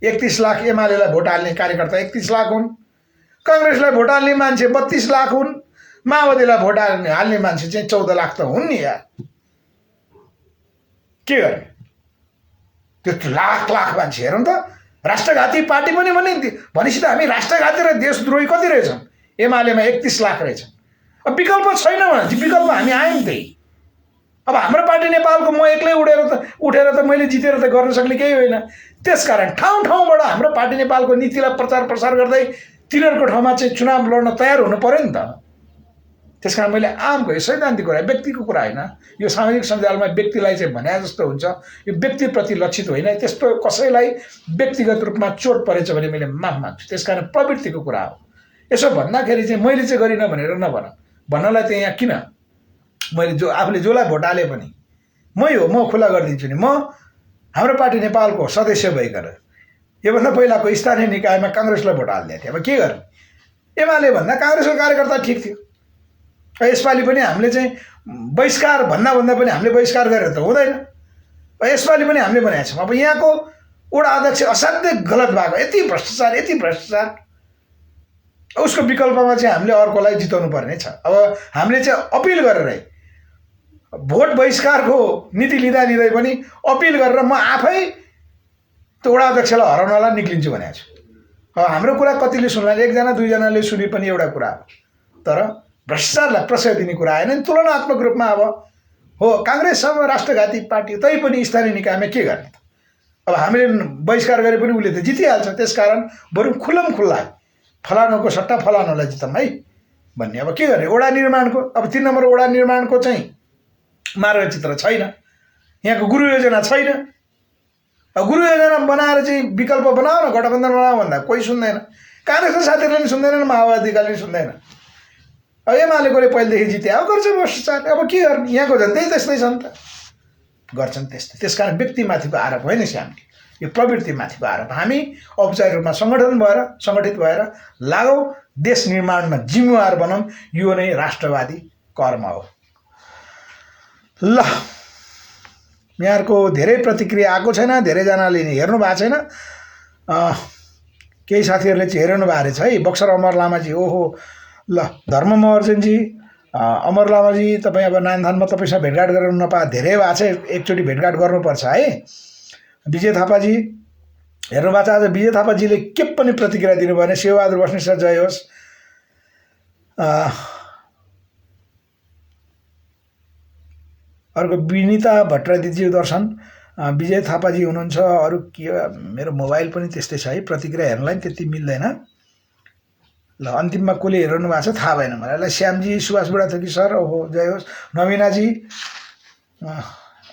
31 लाख एमालेलाई भोट हाल्ने कार्यकर्ता 31 लाख हुन् काङ्ग्रेसलाई भोट हाल्ने मान्छे 32 लाख हुन् माओवादीलाई भोट हाल्ने मान्छे चाहिँ 14 लाख त हुन् नि यार के गर्ने त्यो लाख मान्छे हेरौँ त राष्ट्रघाती पार्टी पनि भनेपछि त हामी राष्ट्रघाती र देशद्रोही कति रहेछौँ एमालेमा 31 लाख रहेछ अब विकल्प छैन भने विकल्प हामी आयौँ त्यही अब हाम्रो पार्टी नेपालको म एक्लै उठेर त मैले जितेर त गर्न सक्ने केही होइन त्यसकारण ठाउँबाट हाम्रो पार्टी नेपालको नीतिलाई प्रचार प्रसार गर्दै तिनीहरूको ठाउँमा चाहिँ चुनाव लड्न तयार हुनु पर्यो नि त त्यसकारण मैले आमको यो सैद्धान्तिक कुरा व्यक्तिको कुरा होइन यो सामाजिक सञ्जालमा व्यक्तिलाई चाहिँ भने जस्तो हुन्छ यो व्यक्तिप्रति लक्षित होइन त्यस्तो कसैलाई व्यक्तिगत रूपमा चोट परेछ भने मैले माफ माग्छु त्यसकारण प्रवृत्तिको कुरा हो यसो भन्दाखेरि चाहिँ मैले चाहिँ गरिनँ भनेर नभन भन्नलाई त यहाँ किन मैले आफूले जसलाई भोट हाले पनि म खुला गरिदिन्छु नि। म हाम्रो पार्टी नेपालको सदस्य भइकन योभन्दा पहिलाको स्थानीय निकायमा काङ्ग्रेसलाई भोट हालिदिएको थिएँ। अब के गर्ने, एमाले भन्दा काङ्ग्रेसको कार्यकर्ता ठिक थियो। यसपालि पनि हामीले चाहिँ बहिष्कार भन्दा पनि हामीले बहिष्कार गरेर त हुँदैन। यसपालि पनि हामीले भनेका छौँ। अब यहाँको वडा अध्यक्ष असाध्यै गलत भएको, यति भ्रष्टाचार, उसको विकल्पमा चाहिँ हामीले अर्कोलाई जिताउनु पर्ने छ। अब हामीले चाहिँ अपिल गरेरै भोट बहिष्कारको नीति लिँदै पनि अपिल गरेर म आफै त्यो वडा अध्यक्षलाई हराउनलाई निक्लिन्छु भनेको छु। अब हाम्रो कुरा कतिले सुन्ला, एकजना दुईजनाले सुने पनि एउटा कुरा हो, तर भ्रष्टाचारलाई प्रश्रय दिने कुरा आएन नि। तुलनात्मक रूपमा अब हो काङ्ग्रेस अब राष्ट्रघाती पार्टी, तै पनि स्थानीय निकायमा के गर्ने त? अब हामीले बहिष्कार गरे पनि उसले त जितिहाल्छ। त्यसकारण बरु खुल्लम खुल्ला फलानुको सट्टा फलानुलाई जितौँ है भन्ने। अब के गर्ने, वडा निर्माणको अब 3 नम्बर वडा निर्माणको चाहिँ मार्गचित्र छैन, यहाँको गुरु योजना छैन। अब गुरु योजना बनाएर चाहिँ विकल्प बनाऊ न, गठबन्धन बनाऊ भन्दा कोही सुन्दैन। काङ्ग्रेसका साथीहरूले पनि सुन्दैनन्, माओवादीकाले पनि सुन्दैन। अब एमालेकोले पहिलेदेखि जिते अब गर्छ भ्रष्टाचार। अब के गर्ने, यहाँको झन्डै त्यस्तै छ नि त, गर्छन् त्यस्तै। त्यसकारण व्यक्तिमाथिको आरोप होइन श्यामजी, यो प्रवृत्तिमाथिको आरोप। हामी औपचारिक रूपमा सङ्गठित भएर लागौँ, देश निर्माणमा जिम्मेवार बनाऊँ। यो नै राष्ट्रवादी कर्म हो। ल, यहाँहरूको धेरै प्रतिक्रिया आएको छैन, धेरैजनाले हेर्नु भएको छैन। केही साथीहरूले चाहिँ हेर्नु भएको रहेछ है। बक्सर अमर लामाजी, ओहो ल, धर्म महर्जनजी, अमर लामाजी, तपाईँ अब नानधानमा तपाईँसँग भेटघाट गरेर नपा धेरै भएको छ, एकचोटि भेटघाट गर्नुपर्छ है। विजय थापाजी हेर्नु भएको छ। आज विजय थापाजीले के पनि प्रतिक्रिया दिनु भएन। शिवबहादुर बस्नेत सर जय होस्। अर्को विनिता भट्टराईजी दर्शन, विजय थापाजी हुनुहुन्छ। अरू के, मेरो मोबाइल पनि त्यस्तै छ है, प्रतिक्रिया हेर्नलाई पनि त्यति मिल्दैन। ल, अन्तिममा कसले हेर्नु भएको छ थाहा भएन मलाई। ल, श्यामजी, सुभाष बुढाथोकी सर, ओहो जय होस्। नवीनाजी,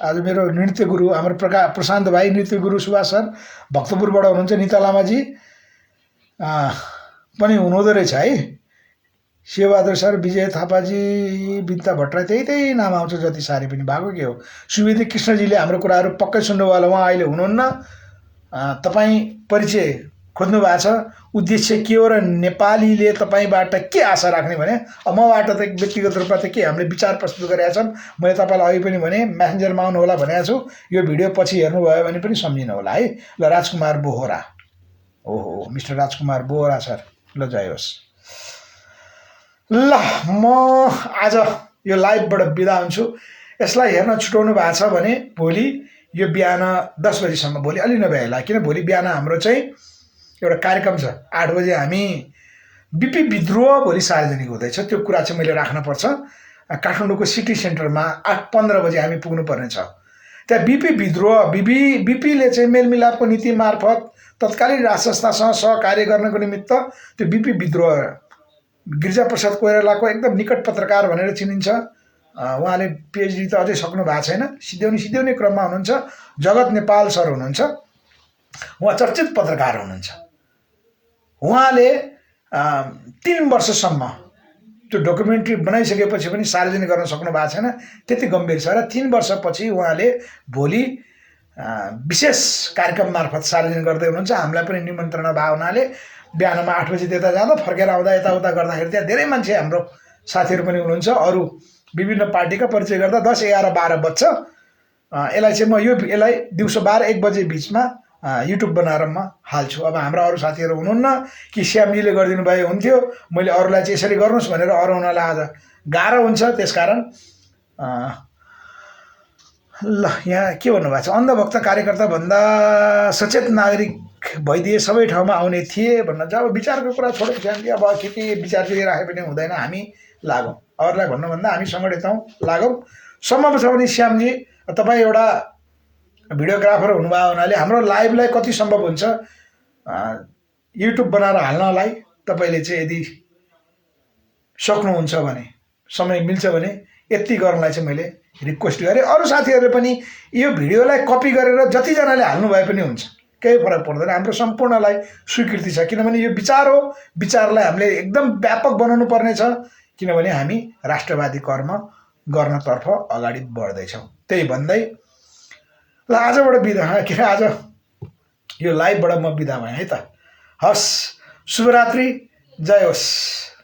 आज मेरो नृत्य गुरु हाम्रो प्रशान्त भाइ नृत्य गुरु सुभाष सर भक्तपुरबाट हुनुहुन्छ। निता लामाजी पनि हुनुहुँदो रहेछ है। शिवबहादुर सर, विजय थापाजी, बिन्ता भट्टराई, त्यही नाम आउँछ जति साह्रै पनि भएको के हो। सुवेदी कृष्णजीले हाम्रो कुराहरू पक्कै सुन्नुभयो होला, उहाँ अहिले हुनुहुन्न। तपाईँ परिचय खोज्नु भएको छ, उद्देश्य के हो र नेपालीले तपाईँबाट के आशा राख्ने भने, मबाट त व्यक्तिगत रूपमा त के हामीले विचार प्रस्तुत गरेका छौँ। मैले तपाईँलाई अघि पनि भने म्यासेन्जरमा आउनु होला भनेको छु। यो भिडियो पछि हेर्नुभयो भने पनि सम्झिनु होला है। ल, राजकुमार बोहरा, ओहो मिस्टर राजकुमार बोहरा सर, ल जय होस्। ल, म आज यो लाइभबाट बिदा हुन्छु। यसलाई हेर्न छुटाउनु भएको छ भने भोलि यो बिहान 10 बजीसम्म, भोलि अलि नभ्याएला, किन भोलि बिहान हाम्रो चाहिँ एउटा कार्यक्रम छ। 8 बजे हामी बिपी विद्रोह भोलि सार्वजनिक हुँदैछ, त्यो कुरा चाहिँ मैले राख्नुपर्छ। काठमाडौँको सिटी सेन्टरमा 8:15 बजे हामी पुग्नुपर्ने छ। त्यहाँ बिपी विद्रोह, बिपीले चाहिँ मेलमिलापको नीति मार्फत तत्कालीन राज संस्थासँग सहकार्य गर्नको निमित्त त्यो बिपी विद्रोह, गिरिजाप्रसाद कोइरालाको एकदम निकट पत्रकार भनेर चिनिन्छ। उहाँले पिएचडी त अझै सक्नु भएको छैन, सिध्याउने क्रममा हुनुहुन्छ। जगत नेपाल सर हुनुहुन्छ, उहाँ चर्चित पत्रकार हुनुहुन्छ। उहाँले 3 वर्षसम्म त्यो डकुमेन्ट्री बनाइसकेपछि पनि सार्वजनिक गर्न सक्नु भएको छैन, त्यति गम्भीर छ। र 3 वर्षपछि उहाँले भोलि विशेष कार्यक्रम मार्फत सार्वजनिक गर्दै हुनुहुन्छ। हामीलाई पनि निमन्त्रणा भएको हुनाले बिहानमा 8 बजी त्यता जाँदा फर्केर आउँदा यताउता गर्दाखेरि त्यहाँ धेरै मान्छे हाम्रो साथीहरू पनि हुनुहुन्छ। अरू विभिन्न पार्टीका परिचय गर्दा 10, 11, 12 बज्छ। यसलाई चाहिँ म यसलाई दिउँसो 12-1 बजे बिचमा युट्युब बनाएर म हाल्छु। अब हाम्रो अरू साथीहरू हुनुहुन्न कि श्यामजीले गरिदिनु भए हुन्थ्यो, मैले अरूलाई चाहिँ यसरी गर्नुहोस् भनेर अराउनलाई आज गाह्रो हुन्छ। त्यसकारण ल, यहाँ के भन्नुभएको छ, अन्धभक्त कार्यकर्ता भन्दा सचेत नागरिक भइदिए सबै ठाउँमा आउने थिए भन्न चाहिँ। अब विचारको कुरा छोडेको श्यामजी, अब के विचार चाहिँ राखे पनि हुँदैन। हामी लागौँ, अरूलाई भन्नुभन्दा हामी सङ्गठित हौँ, लागौँ। सम्भव छ भने श्यामजी, तपाईँ एउटा भिडियोग्राफर हुनुभयो हुनाले हाम्रो लाइभलाई कति सम्भव हुन्छ युट्युब बनाएर हाल्नलाई तपाईँले चाहिँ यदि सक्नुहुन्छ भने, समय मिल्छ भने यति गर्नलाई चाहिँ मैले रिक्वेस्ट गरेँ। अरू साथीहरूले पनि यो भिडियोलाई कपी गरेर जतिजनाले हाल्नु भए पनि हुन्छ, केही फरक पर्दैन। हाम्रो सम्पूर्णलाई स्वीकृति छ, किनभने यो विचार हो। विचारलाई हामीले एकदम व्यापक बनाउनु पर्ने छ। किनभने हामी राष्ट्रवादी कर्म गर्नतर्फ अगाडि बढ्दैछौँ। त्यही भन्दै ल आजबाट बिदा, के अरे आज यो लाइभबाट म बिदा भएँ है त। हस्, शुभरात्रि, जय होस्,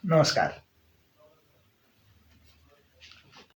नमस्कार।